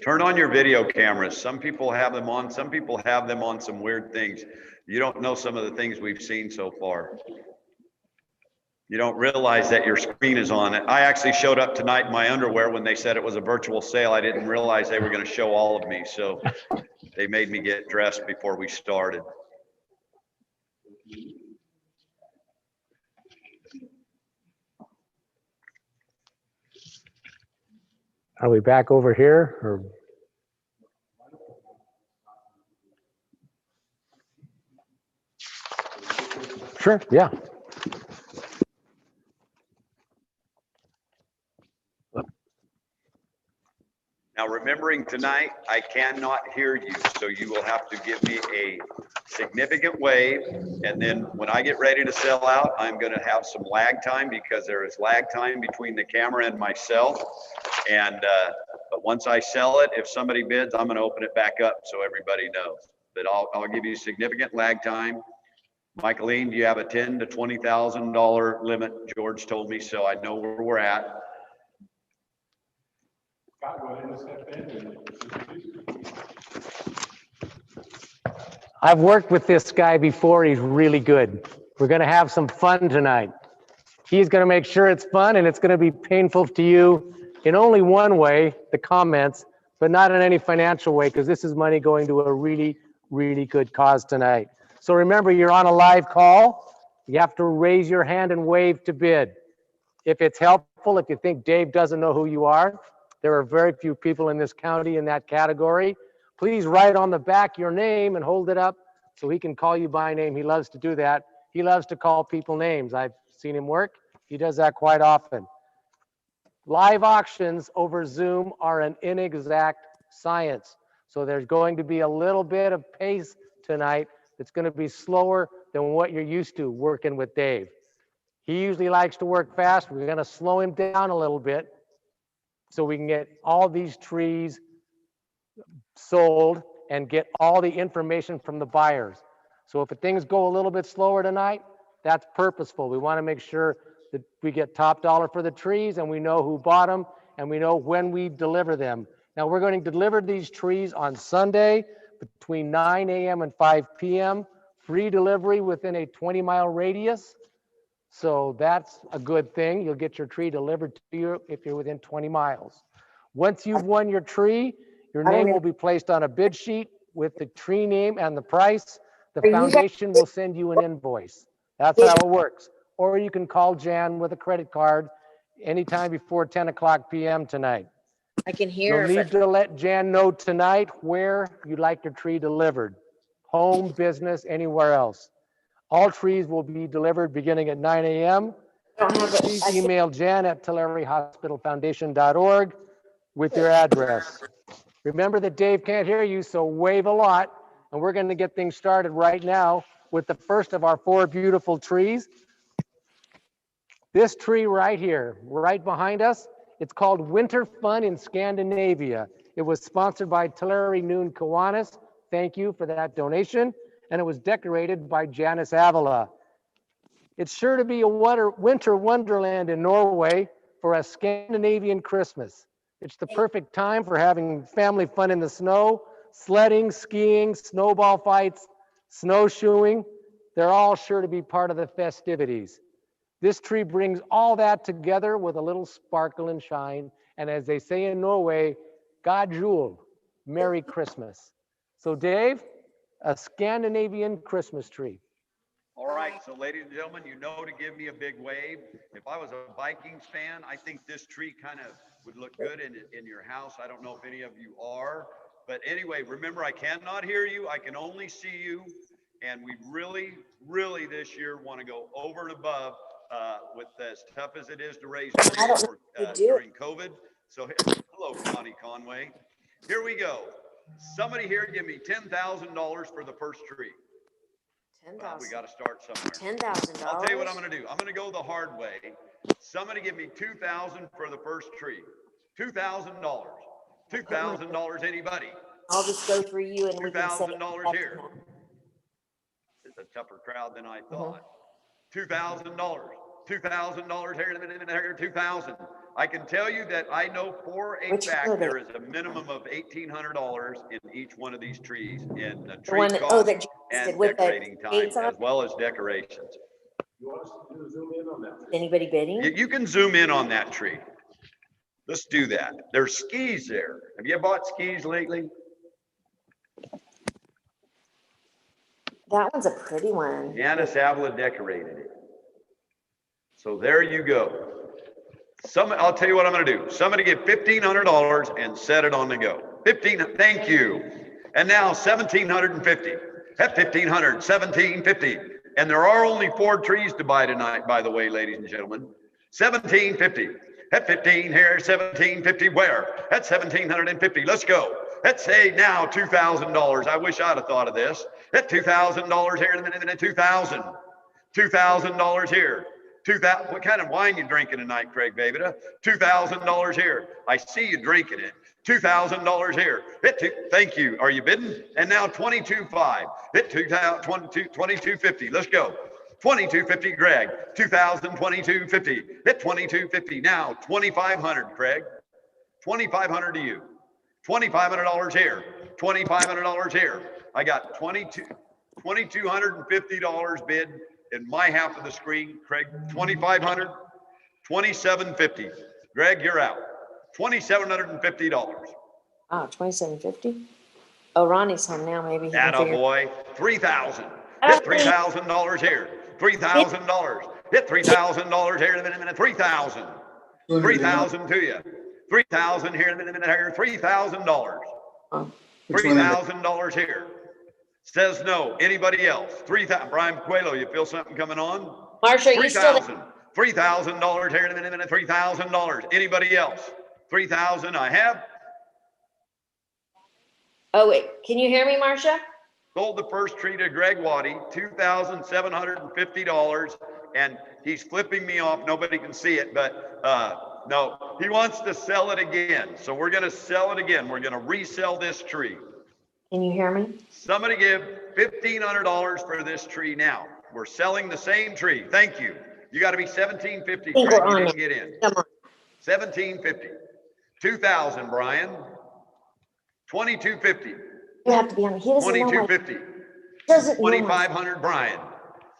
Turn on your video cameras. Some people have them on. Some people have them on some weird things. You don't know some of the things we've seen so far. You don't realize that your screen is on it. I actually showed up tonight in my underwear when they said it was a virtual sale. I didn't realize they were going to show all of me. So they made me get dressed before we started. Are we back over here? Or? Sure, yeah. Now, remembering tonight, I cannot hear you, so you will have to give me a significant wave. And then when I get ready to sell out, I'm going to have some lag time because there is lag time between the camera and myself. And but once I sell it, if somebody bids, I'm going to open it back up so everybody knows. But I'll give you significant lag time. Michaeline, do you have a $10,000 to $20,000 limit? George told me, so I know where we're at. I've worked with this guy before. He's really good. We're going to have some fun tonight. He's going to make sure it's fun, and it's going to be painful to you in only one way, the comments, but not in any financial way, because this is money going to a really, really good cause tonight. So remember, you're on a live call. You have to raise your hand and wave to bid. If it's helpful, if you think Dave doesn't know who you are, there are very few people in this county in that category. Please write on the back your name and hold it up so he can call you by name. He loves to do that. He loves to call people names. I've seen him work. He does that quite often. Live auctions over Zoom are an inexact science. So there's going to be a little bit of pace tonight that's going to be slower than what you're used to working with Dave. He usually likes to work fast. We're going to slow him down a little bit so we can get all these trees sold and get all the information from the buyers. So if things go a little bit slower tonight, that's purposeful. We want to make sure that we get top dollar for the trees and we know who bought them and we know when we deliver them. Now we're going to deliver these trees on Sunday between 9 a.m. and 5 p.m. Free delivery within a 20-mile radius. So that's a good thing. You'll get your tree delivered to you if you're within 20 miles. Once you've won your tree, your name will be placed on a bid sheet with the tree name and the price. The foundation will send you an invoice. That's how it works. Or you can call Jan with a credit card anytime before 10 o'clock p.m. tonight. I can hear. You'll need to let Jan know tonight where you'd like your tree delivered. Home, business, anywhere else. All trees will be delivered beginning at 9 a.m. Please email Jan at tullerihospitalfoundation.org with your address. Remember that Dave can't hear you, so wave a lot, and we're going to get things started right now with the first of our 4 beautiful trees. This tree right here, right behind us, it's called Winter Fun in Scandinavia. It was sponsored by Tulare Noon Kiwanis. Thank you for that donation. And it was decorated by Janice Avila. It's sure to be a winter wonderland in Norway for a Scandinavian Christmas. It's the perfect time for having family fun in the snow, sledding, skiing, snowball fights, snowshoeing. They're all sure to be part of the festivities. This tree brings all that together with a little sparkle and shine. And as they say in Norway, God jul, Merry Christmas. So Dave, a Scandinavian Christmas tree. All right, so ladies and gentlemen, you know to give me a big wave. If I was a Vikings fan, I think this tree kind of would look good in your house. I don't know if any of you are, but anyway, remember I cannot hear you. I can only see you. And we really, really this year want to go over and above with as tough as it is to raise money for, during COVID. So hello, Connie Conway. Here we go. Somebody here give me $10,000 for the first tree. We got to start somewhere. $10,000. I'll tell you what I'm going to do. I'm going to go the hard way. Somebody give me $2,000 for the first tree. $2,000. $2,000. Anybody? I'll just go through you and we can say $2,000 here. It's a tougher crowd than I thought. $2,000. $2,000 here. 2,000. I can tell you that I know for a fact there is a minimum of $1,800 in each one of these trees in the tree cost and decorating time, as well as decorations. You want us to zoom in on that? Anybody bidding? You can zoom in on that tree. Let's do that. There's skis there. Have you bought skis lately? That one's a pretty one. Janice Avila decorated it. So there you go. I'll tell you what I'm going to do. Somebody get $1,500 and set it on the go. Thank you. And now $1,750. At $1,500, $1,750. And there are only 4 trees to buy tonight, by the way, ladies and gentlemen. $1,750. At 15 here, $1,750 where? At $1,750. Let's go. Let's say now $2,000. I wish I'd have thought of this. At $2,000 here in a minute. $2,000. $2,000 here. $2,000. What kind of wine you drinking tonight, Craig Babida? $2,000 here. I see you drinking it. $2,000 here. Thank you. Are you bidding? And now $22,500. Hit $22,50. Let's go. $22,50, Greg. $2,000, $22,50. Hit $22,50. Now $2,500, Craig. $2,500 to you. $2,500 here. $2,500 here. I got $2,250 bid in my half of the screen. Craig, $2,500. $2,750. Greg, you're out. $2,750. Oh, $2,750. Oh, Ronnie's home now. Maybe. Attaboy. $3,000. Hit $3,000 here. $3,000. Hit $3,000 here in a minute. $3,000. $3,000 to you. $3,000 here in a minute. Here. $3,000. $3,000 here. Says no. Anybody else? $3,000. Brian Coelho, you feel something coming on? Marsha, you still $3,000 here in a minute. $3,000. Anybody else? $3,000. I have. Oh wait, can you hear me, Marsha? Sold the first tree to Greg Waddy, $2,750, and he's flipping me off. Nobody can see it, but no, he wants to sell it again. So we're going to sell it again. We're going to resell this tree. Can you hear me? Somebody give $1,500 for this tree now. We're selling the same tree. Thank you. You got to be $1,750. Craig, you didn't get in. Come on. $1,750. $2,000, Brian. $2,250. You have to be on. He doesn't know. $2,250. $2,500, Brian.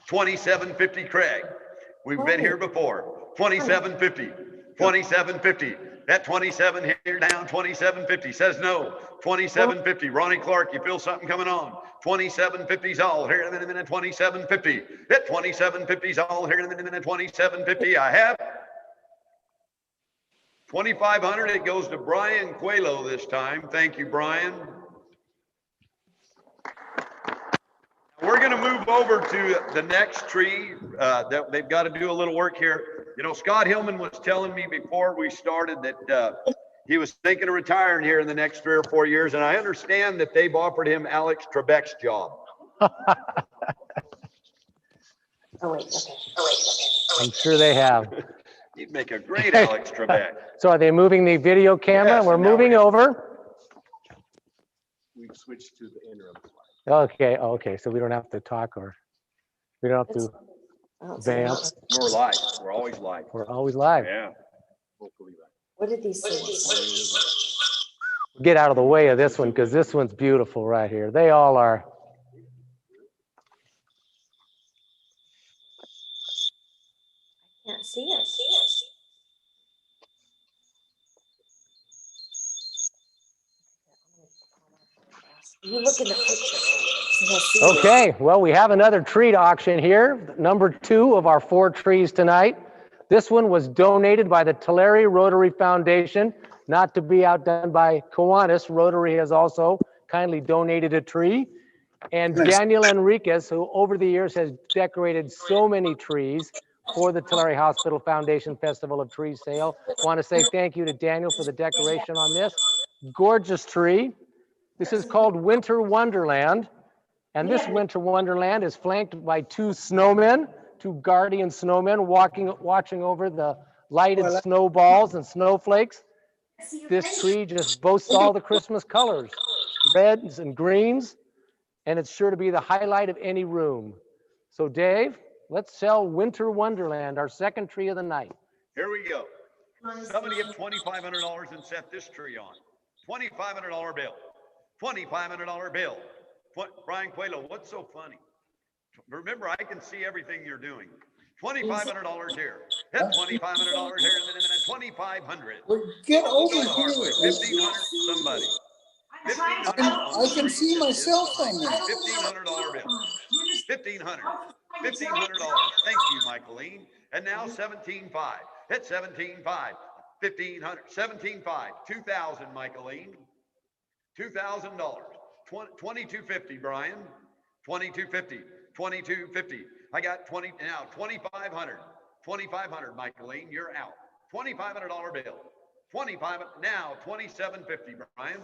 $2,750, Craig. We've been here before. $2,750. $2,750. At 27 here down. $2,750. Says no. $2,750. Ronnie Clark, you feel something coming on? $2,750's all here in a minute. $2,750. At $2,750's all here in a minute. $2,750. I have. $2,500. It goes to Brian Coelho this time. Thank you, Brian. We're going to move over to the next tree. That they've got to do a little work here. You know, Scott Hillman was telling me before we started that he was thinking of retiring here in the next 3 or 4 years, and I understand that they've offered him Alex Trebek's job. Oh, wait, okay. I'm sure they have. You'd make a great Alex Trebek. So are they moving the video camera? Yes, We're and now we're moving gonna- over. We've switched to the interim slide. Okay, okay, so we don't have to talk or we don't have to I don't see it. vamp. We're live. We're always live. We're always live. Yeah. What did these say? Get out of the way of this one because this one's beautiful right here. They all are. Can't see it. You look in the picture. So we'll see it. Okay, well, we have another tree to auction here. Number 2 of our 4 trees tonight. This one was donated by the Tulare Rotary Foundation, not to be outdone by Kiwanis. Rotary has also kindly donated a tree. And Daniel Enriquez, who over the years has decorated so many trees for the Tulare Hospital Foundation Festival of Trees sale. Want to say thank you to Daniel for the decoration on this gorgeous tree. This is called Winter Wonderland. And this Winter Wonderland is flanked by 2 snowmen, 2 guardian snowmen watching over the lighted snowballs and snowflakes. This tree just boasts all the Christmas colors, reds and greens, and it's sure to be the highlight of any room. So Dave, let's sell Winter Wonderland, our second tree of the night. Here we go. Somebody get $2,500 and set this tree on. $2,500 bill. $2,500 bill. Brian Coelho, what's so funny? Remember, I can see everything you're doing. $2,500 here. Hit $2,500 here in a minute. $2,500. Get over Go Hardway. here. $1,500. Somebody. I can see myself on there. $1,500 bill. $1,500. $1,500. Thank you, Michaeline. And now 17.5. Hit 17.5. $1,500. 17.5. 2,000, Michaeline. $2,000. 22.50, Brian. 22.50. 22.50. I got 20 now. 2,500. 2,500, Michaeline. You're out. $2,500 bill. 25 now. 27.50, Brian.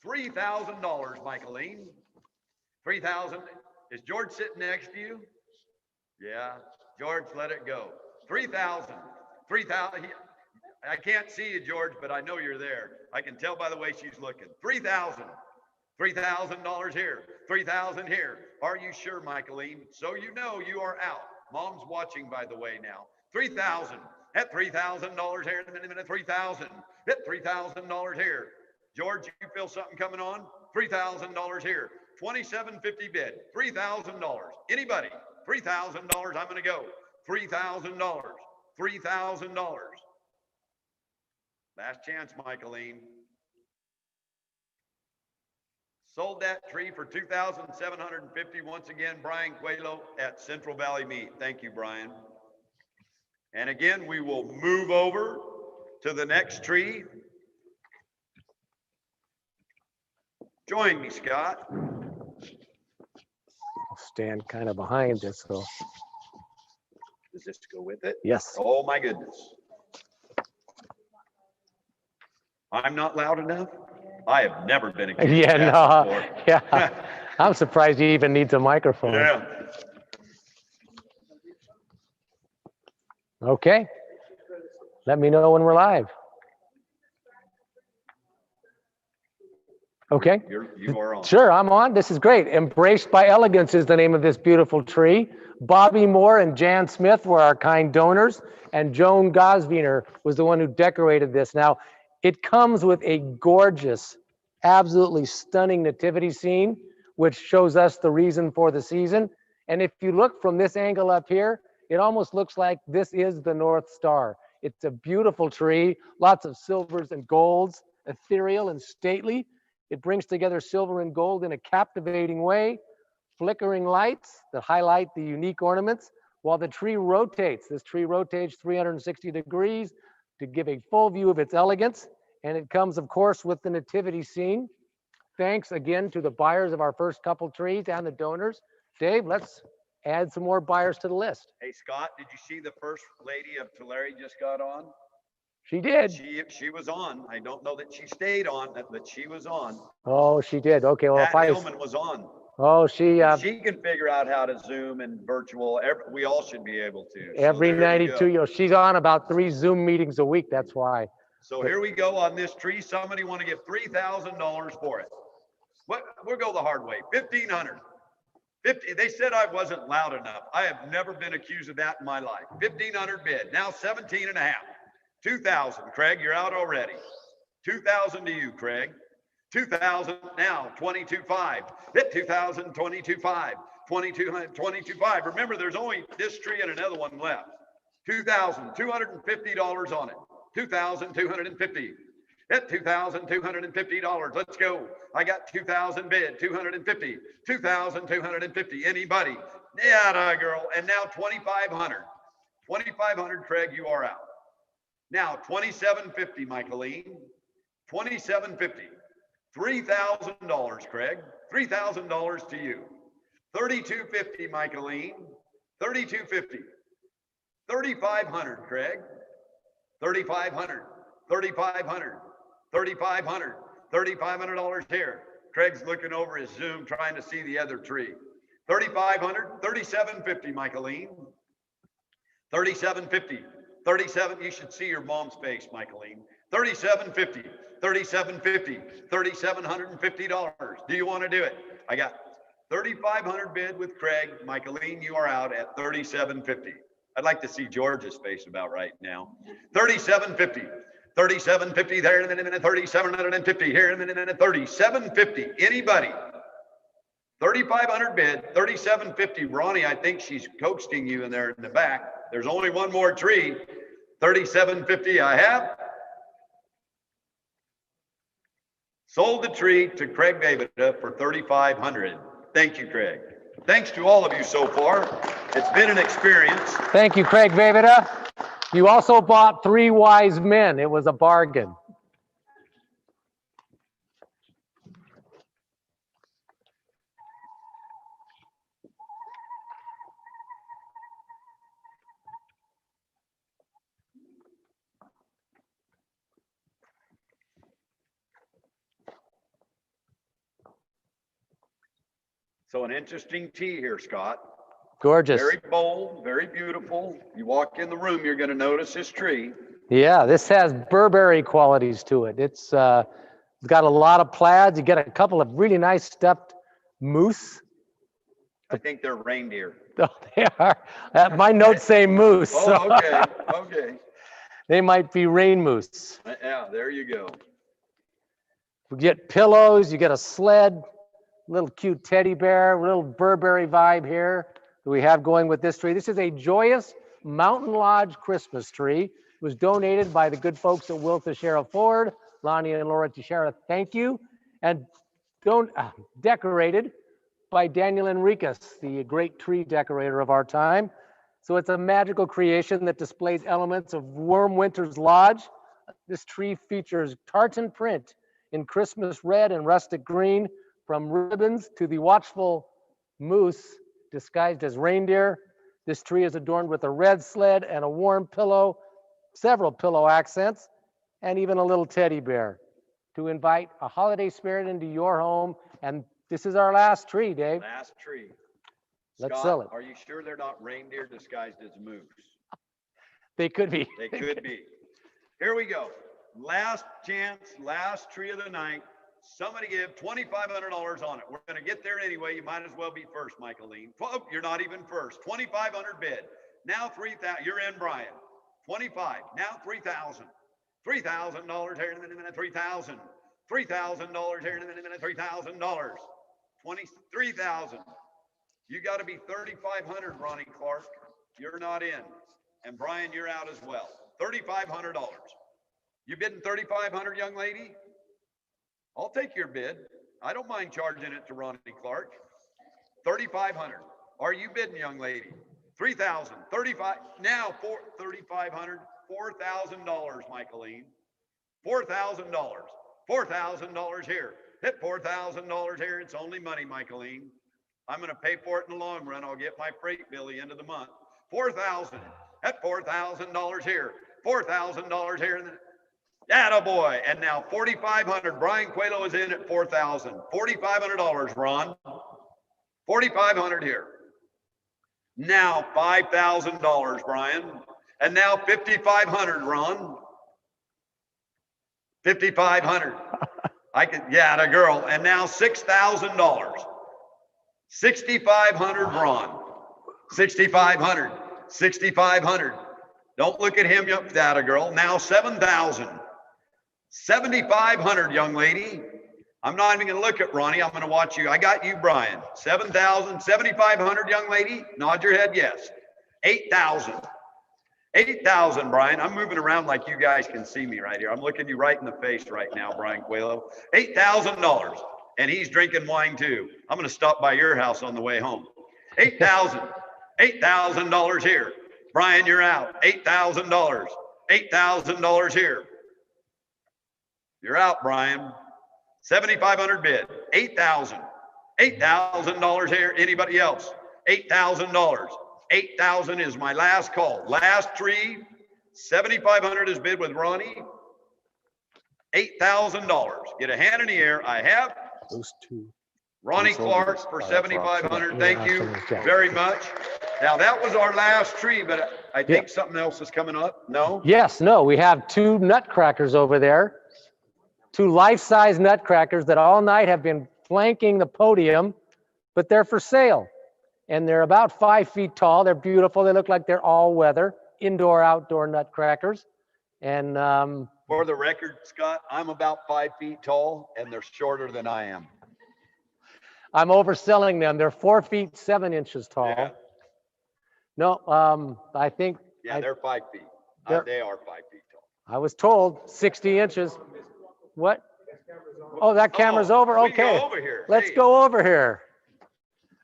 $3,000, Michaeline. 3,000. Is George sitting next to you? Yeah. George, let it go. 3,000. 3,000. I can't see you, George, but I know you're there. I can tell by the way she's looking. 3,000. $3,000 here. 3,000 here. Are you sure, Michaeline? So you know you are out. Mom's watching, by the way, now. 3,000. At $3,000 here in a minute. 3,000. At $3,000 here. George, you feel something coming on? $3,000 here. 27.50 bid. $3,000. Anybody? $3,000. I'm going to go. $3,000. $3,000. Last chance, Michaeline. Sold that tree for $2,750. Once again, Brian Coelho at Central Valley Meat. Thank you, Brian. And again, we will move over to the next tree. Join me, Scott. I'll stand kind of behind this, so. Does this go with it? Yes. Oh my goodness. I'm not loud enough? I have never been accused Yeah, of that no, before. yeah. I'm surprised he even needs a microphone. Yeah. Okay. Let me know when we're live. Okay. You are on. Sure, I'm on. This is great. Embraced by Elegance is the name of this beautiful tree. Bobby Moore and Jan Smith were our kind donors, and Joan Gosviner was the one who decorated this. Now, it comes with a gorgeous, absolutely stunning nativity scene, which shows us the reason for the season. And if you look from this angle up here, it almost looks like this is the North Star. It's a beautiful tree, lots of silvers and golds, ethereal and stately. It brings together silver and gold in a captivating way, flickering lights that highlight the unique ornaments while the tree rotates. This tree rotates 360 degrees to give a full view of its elegance. And it comes, of course, with the nativity scene. Thanks again to the buyers of our first couple trees and the donors. Dave, let's add some more buyers to the list. Hey, Scott, did you see the first lady of Tulare just got on? She did. She was on. I don't know that she stayed on, but she was on. Oh, she did. Okay, well, Pat Hillman was on. Oh, she If she can figure out how to Zoom and virtual, we all should be able to. So every there we 92, go. you know, she's on about 3 Zoom meetings a week. That's why. So here we go on this tree. Somebody want to give $3,000 for it. What? We'll go the hard way. 1,500. 50. They said I wasn't loud enough. I have never been accused of that in my life. 1,500 bid. Now 17 and a half. 2,000. Craig, you're out already. 2,000 to you, Craig. 2,000 now. 22.5. Hit 2,000. 22.5. 22.5. Remember, there's only this tree and another one left. $2,250 on it. 2,250. Hit $2,250. Let's go. I got 2,000 bid. 250. 2,250. Anybody? Yeah, girl. And now 2,500. 2,500. Craig, you are out. Now 2,750. Michaeline. 2,750. $3,000. Craig. $3,000 to you. 3,250. Michaeline. 3,250. 3,500. Craig. 3,500. 3,500. 3,500. $3,500 here. Craig's looking over his Zoom trying to see the other tree. 3,500. 3,750. Michaeline. 3,750. 37. You should see your mom's face, Michaeline. 3,750. 3,750. $3,750. Do you want to do it? I got 3,500 bid with Craig. Michaeline, you are out at 3,750. I'd like to see George's face about right now. 3,750. 3,750 there in a minute. 3,750 here in a minute. 3,750. Anybody? 3,500 bid. 3,750. Ronnie, I think she's coaxing you in there in the back. There's only one more tree. 3,750 I have. Sold the tree to Craig Vavita for 3,500. Thank you, Craig. Thanks to all of you so far. It's been an experience. Thank you, Craig Vavita. You also bought 3 wise men. It was a bargain. So an interesting tea here, Scott. Gorgeous. Very bold, very beautiful. You walk in the room, you're going to notice this tree. Yeah, this has Burberry qualities to it. It's got a lot of plaids. You get a couple of really nice stuffed moose. I think they're reindeer. Oh, they are. My notes say moose. Oh, okay. Okay. They might be rain moose. Yeah, there you go. You get pillows, you get a sled, little cute teddy bear, little Burberry vibe here that we have going with this tree. This is a joyous Mountain Lodge Christmas tree. It was donated by the good folks at Will Teixeira Ford. Lonnie and Laura Teixeira, thank you. And decorated by Daniel Enriquez, the great tree decorator of our time. So it's a magical creation that displays elements of Warm Winter's Lodge. This tree features tartan print in Christmas red and rustic green, from ribbons to the watchful moose disguised as reindeer. This tree is adorned with a red sled and a warm pillow, several pillow accents, and even a little teddy bear to invite a holiday spirit into your home. And this is our last tree, Dave. Last tree. Let's Scott, sell it. Are you sure they're not reindeer disguised as moose? They could be. They could be. Here we go. Last chance, last tree of the night. Somebody give $2,500 on it. We're going to get there anyway. You might as well be first, Michaeline. Oh, you're not even first. 2,500 bid. Now 3,000. You're in, Brian. 25. Now 3,000. $3,000 here in a minute. 3,000. $3,000 here in a minute. $3,000. 23,000. You got to be 3,500, Ronnie Clark. You're not in. And Brian, you're out as well. $3,500. You bidding 3,500, young lady? I'll take your bid. I don't mind charging it to Ronnie Clark. 3,500. Are you bidding, young lady? 3,000. 35. Now 3,500. $4,000, Michaeline. $4,000. $4,000 here. Hit $4,000 here. It's only money, Michaeline. I'm going to pay for it in the long run. I'll get my freight bill the end of the month. 4,000. At $4,000 here. $4,000 here. Attaboy. And now 4,500. Brian Coelho is in at 4,000. $4,500, Ron. $4,500 here. Now $5,000, Brian. And now $5,500, Ron. $5,500. I could, yeah, the girl. And now $6,000. $6,500, Ron. $6,500. $6,500. Don't look at him, that girl. Now $7,000. $7,500, young lady. I'm not even gonna look at Ronnie. I'm gonna watch you. I got you, Brian. $7,000, $7,500, young lady. Nod your head, yes. $8,000. $8,000, Brian. I'm moving around like you guys can see me right here. I'm looking you right in the face right now, Brian Coelho. $8,000. And he's drinking wine too. I'm gonna stop by your house on the way home. $8,000. $8,000 here. Brian, you're out. $8,000. $8,000 here. You're out, Brian. 7,500 bid. 8,000. $8,000 here. Anybody else? $8,000. 8,000 is my last call. Last tree. 7,500 is bid with Ronnie. $8,000. Get a hand in the air. I have Those two. Ronnie Clark for 7,500. Thank you very much. Now that was our last tree, but I think something else is coming up. No? Yes, no, we have two nutcrackers over there. Two life-size nutcrackers that all night have been flanking the podium, but they're for sale. And they're about 5 feet tall. They're beautiful. They look like they're all weather, indoor, outdoor nutcrackers. And for the record, Scott, I'm about 5 feet tall and they're shorter than I am. I'm overselling them. They're 4 feet 7 inches tall. Yeah. No, I think. Yeah, they're 5 feet. They are 5 feet tall. I was told 60 inches. What? Oh, that camera's over? Okay. Go over here. Let's go over here.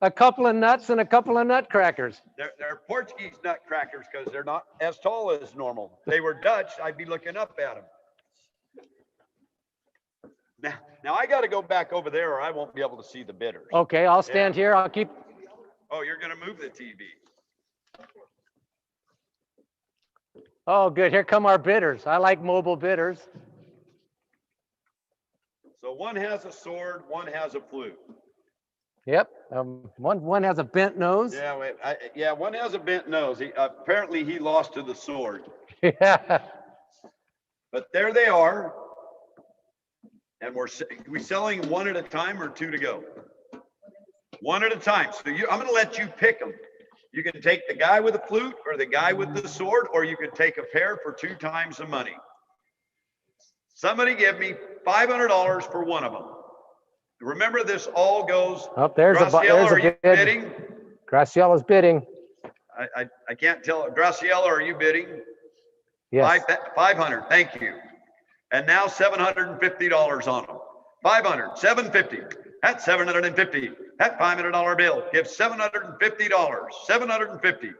A couple of nuts and a couple of nutcrackers. They're Portuguese nutcrackers because they're not as tall as normal. If they were Dutch, I'd be looking up at them. Now I got to go back over there or I won't be able to see the bidders. Okay, I'll stand here. I'll keep. Oh, you're going to move the TV. Oh, good. Here come our bidders. I like mobile bidders. So one has a sword, one has a flute. Yep. One has a bent nose. Yeah, one has a bent nose. Apparently he lost to the sword. Yeah. But there they are. And we selling one at a time or two to go? One at a time. So I'm going to let you pick them. You can take the guy with the flute or the guy with the sword, or you can take a pair for 2 times the money. Somebody give me $500 for one of them. Remember, this all goes. Oh, there's Graciela, are you bid. bidding? Graciella's bidding. I can't tell. Graciela, are you bidding? Yes. 500. Thank you. And now $750 on them. 500, 750. That's 750. That $500 bill. Give $750. 750.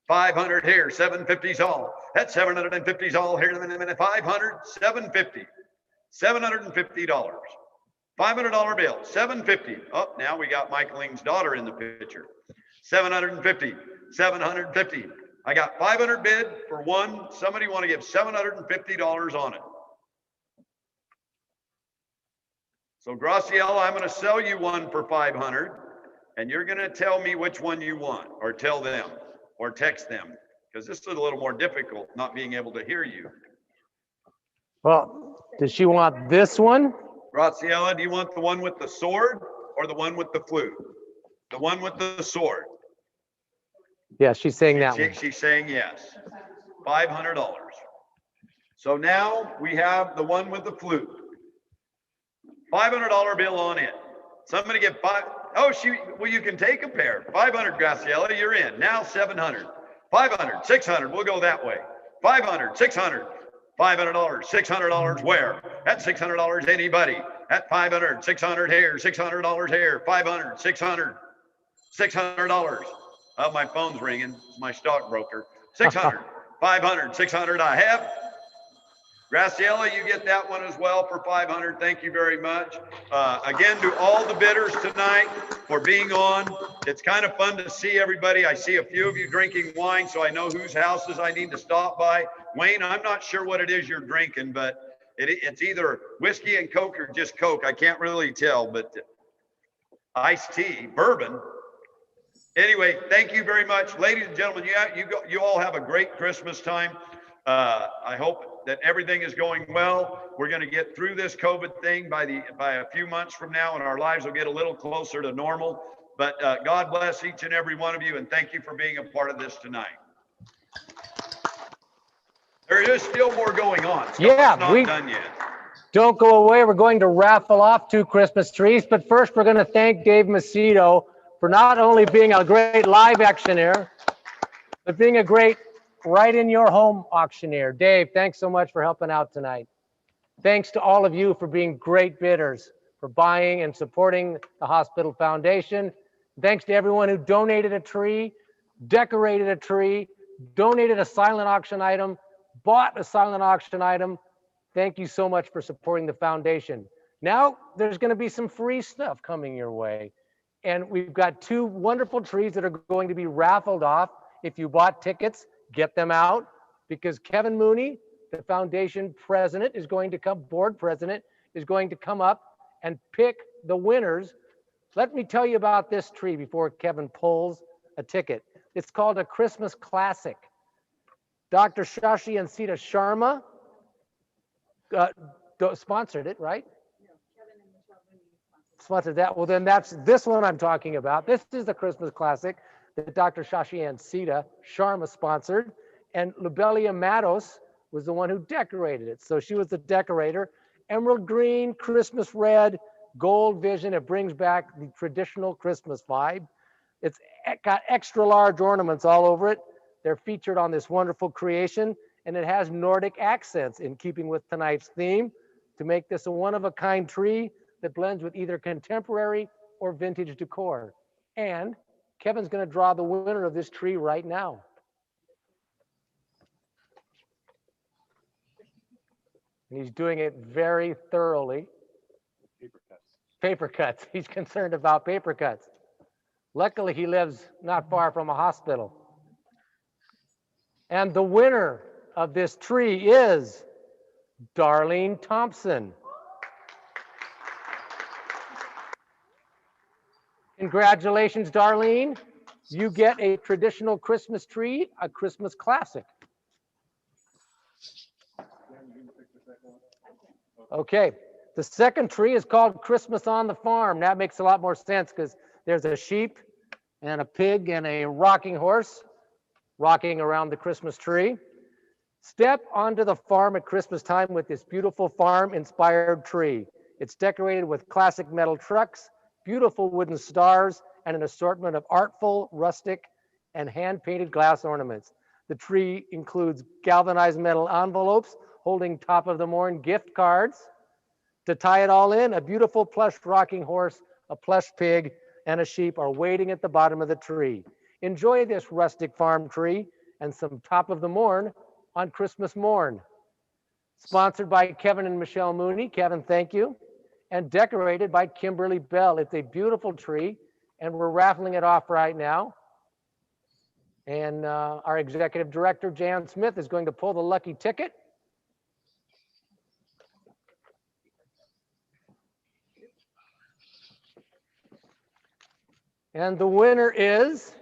500 here. 750's all. That's 750's all here. 500, 750. $750. $500 bill. 750. Oh, now we got Mike Ling's daughter in the picture. 750. 750. I got 500 bid for one. Somebody want to give $750 on it. So Graciela, I'm going to sell you one for 500 and you're going to tell me which one you want, or tell them or text them, because this is a little more difficult not being able to hear you. Well, does she want this one? Graciela, do you want the one with the sword or the one with the flute? The one with the sword. Yeah, she's saying that one. She's saying yes. $500. So now we have the one with the flute. $500 bill on it. Somebody get well, you can take a pair. 500, Graciela, you're in. Now 700. 500, 600, we'll go that way. 500, 600, $500, $600 where? That's $600 anybody. At 500, 600 here, $600 here, 500, 600, $600. Oh, my phone's ringing. It's my stockbroker. 600, 500, 600 I have. Graciela, you get that one as well for 500. Thank you very much. Again, to all the bidders tonight for being on. It's kind of fun to see everybody. I see a few of you drinking wine, so I know whose houses I need to stop by. Wayne, I'm not sure what it is you're drinking, but it's either whiskey and Coke or just Coke. I can't really tell, but iced tea, bourbon. Anyway, thank you very much. Ladies and gentlemen, you all have a great Christmas time. I hope that everything is going well. We're going to get through this COVID thing by a few months from now, and our lives will get a little closer to normal. But God bless each and every one of you, and thank you for being a part of this tonight. There is still more going on. Stuff Yeah, not done yet. Don't go away. We're going to raffle off 2 Christmas trees, but first we're going to thank Dave Macedo for not only being a great live auctioneer, but being a great right in your home auctioneer. Dave, thanks so much for helping out tonight. Thanks to all of you for being great bidders, for buying and supporting the Hospital Foundation. Thanks to everyone who donated a tree, decorated a tree, donated a silent auction item, bought a silent auction item. Thank you so much for supporting the foundation. Now there's going to be some free stuff coming your way. And we've got 2 wonderful trees that are going to be raffled off. If you bought tickets, get them out, because Kevin Mooney, the foundation president, board president, is going to come up and pick the winners. Let me tell you about this tree before Kevin pulls a ticket. It's called a Christmas Classic. Dr. Shashi and Sita Sharma sponsored it, right? Sponsored that. Well, then that's this one I'm talking about. This is the Christmas Classic that Dr. Shashi and Sita Sharma sponsored, and Lubelia Matos was the one who decorated it. So she was the decorator. Emerald green, Christmas red, gold vision. It brings back the traditional Christmas vibe. It's got extra large ornaments all over it. They're featured on this wonderful creation, and it has Nordic accents in keeping with tonight's theme to make this a one-of-a-kind tree that blends with either contemporary or vintage decor. And Kevin's going to draw the winner of this tree right now. And he's doing it very thoroughly. Paper cuts. He's concerned about paper cuts. Luckily, he lives not far from a hospital. And the winner of this tree is Darlene Thompson. Congratulations, Darlene. You get a traditional Christmas tree, a Christmas classic. Okay, the second tree is called Christmas on the Farm. That makes a lot more sense because there's a sheep and a pig and a rocking horse rocking around the Christmas tree. Step onto the farm at Christmas time with this beautiful farm-inspired tree. It's decorated with classic metal trucks, beautiful wooden stars, and an assortment of artful, rustic, and hand-painted glass ornaments. The tree includes galvanized metal envelopes holding top of the morn gift cards. To tie it all in, a beautiful plush rocking horse, a plush pig, and a sheep are waiting at the bottom of the tree. Enjoy this rustic farm tree and some top of the morn on Christmas morn. Sponsored by Kevin and Michelle Mooney. Kevin, thank you. And decorated by Kimberly Bell. It's a beautiful tree, and we're raffling it off right now. And our executive director, Jan Smith, is going to pull the lucky ticket. And the winner is,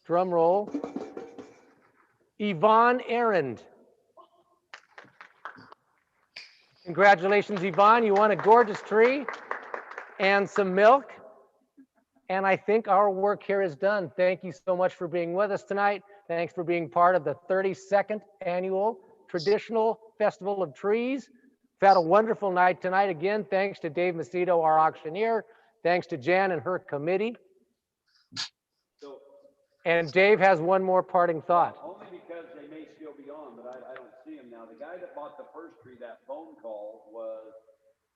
drum roll, Yvonne Arend. Congratulations, Yvonne. You won a gorgeous tree and some milk. And I think our work here is done. Thank you so much for being with us tonight. Thanks for being part of the 32nd annual Traditional Festival of Trees. We've had a wonderful night tonight. Again, thanks to Dave Macedo, our auctioneer. Thanks to Jan and her committee. And Dave has one more parting thought. Only because they may still be on, but I don't see them now. The guy that bought the first tree, that phone call was,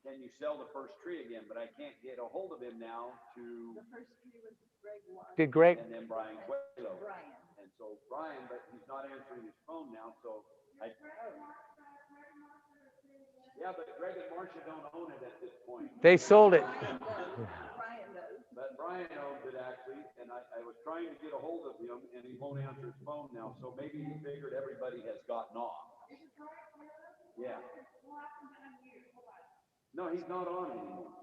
can you sell the first tree again? But I can't get a hold of him now to. The first tree was Greg Warren. Did Greg? And then Brian Quaylo. And so Brian, but he's not answering his phone now, so yeah, but Greg and Marcia don't own it at this point. They sold it. But Brian owns it actually, and I was trying to get a hold of him, and he won't answer his phone now, so maybe he figured everybody has gotten off. Yeah. No, he's not on anymore.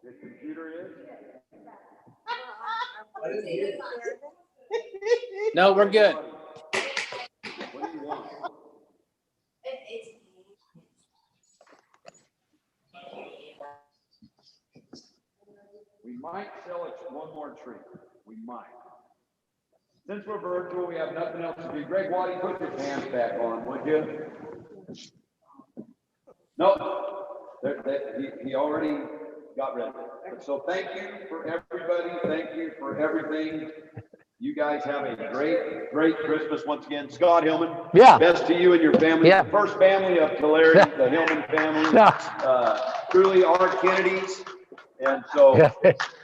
The computer is? No, we're good. What do you want? We might sell one more tree. We might. Since we're virtual, we have nothing else to do. Greg Waddy, put your pants back on, would you? No, he already got rid of it. So thank you for everybody. Thank you for everything. You guys have a great, great Christmas once again. Scott Hillman. Yeah. Best to you and your family. Yeah. The first family of Tulare, the Hillman family. Yeah. Truly our Kennedys. And so Yeah.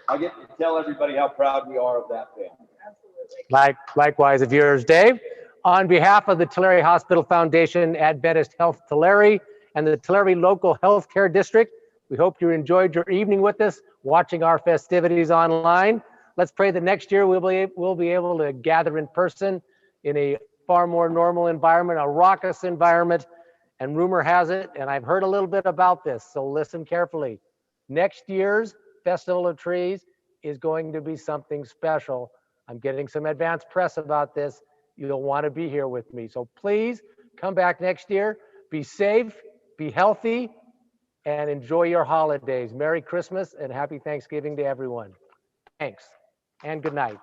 I get to tell everybody how proud we are of that family. Likewise of yours, Dave. On behalf of the Tulare Hospital Foundation, Adventist Health Tulare, and the Tulare Local Healthcare District, we hope you enjoyed your evening with us, watching our festivities online. Let's pray that next year we'll be able to gather in person in a far more normal environment, a raucous environment. And rumor has it, and I've heard a little bit about this, so listen carefully. Next year's Festival of Trees is going to be something special. I'm getting some advance press about this. You'll want to be here with me. So please come back next year. Be safe, be healthy, and enjoy your holidays. Merry Christmas and happy Thanksgiving to everyone. Thanks and good night.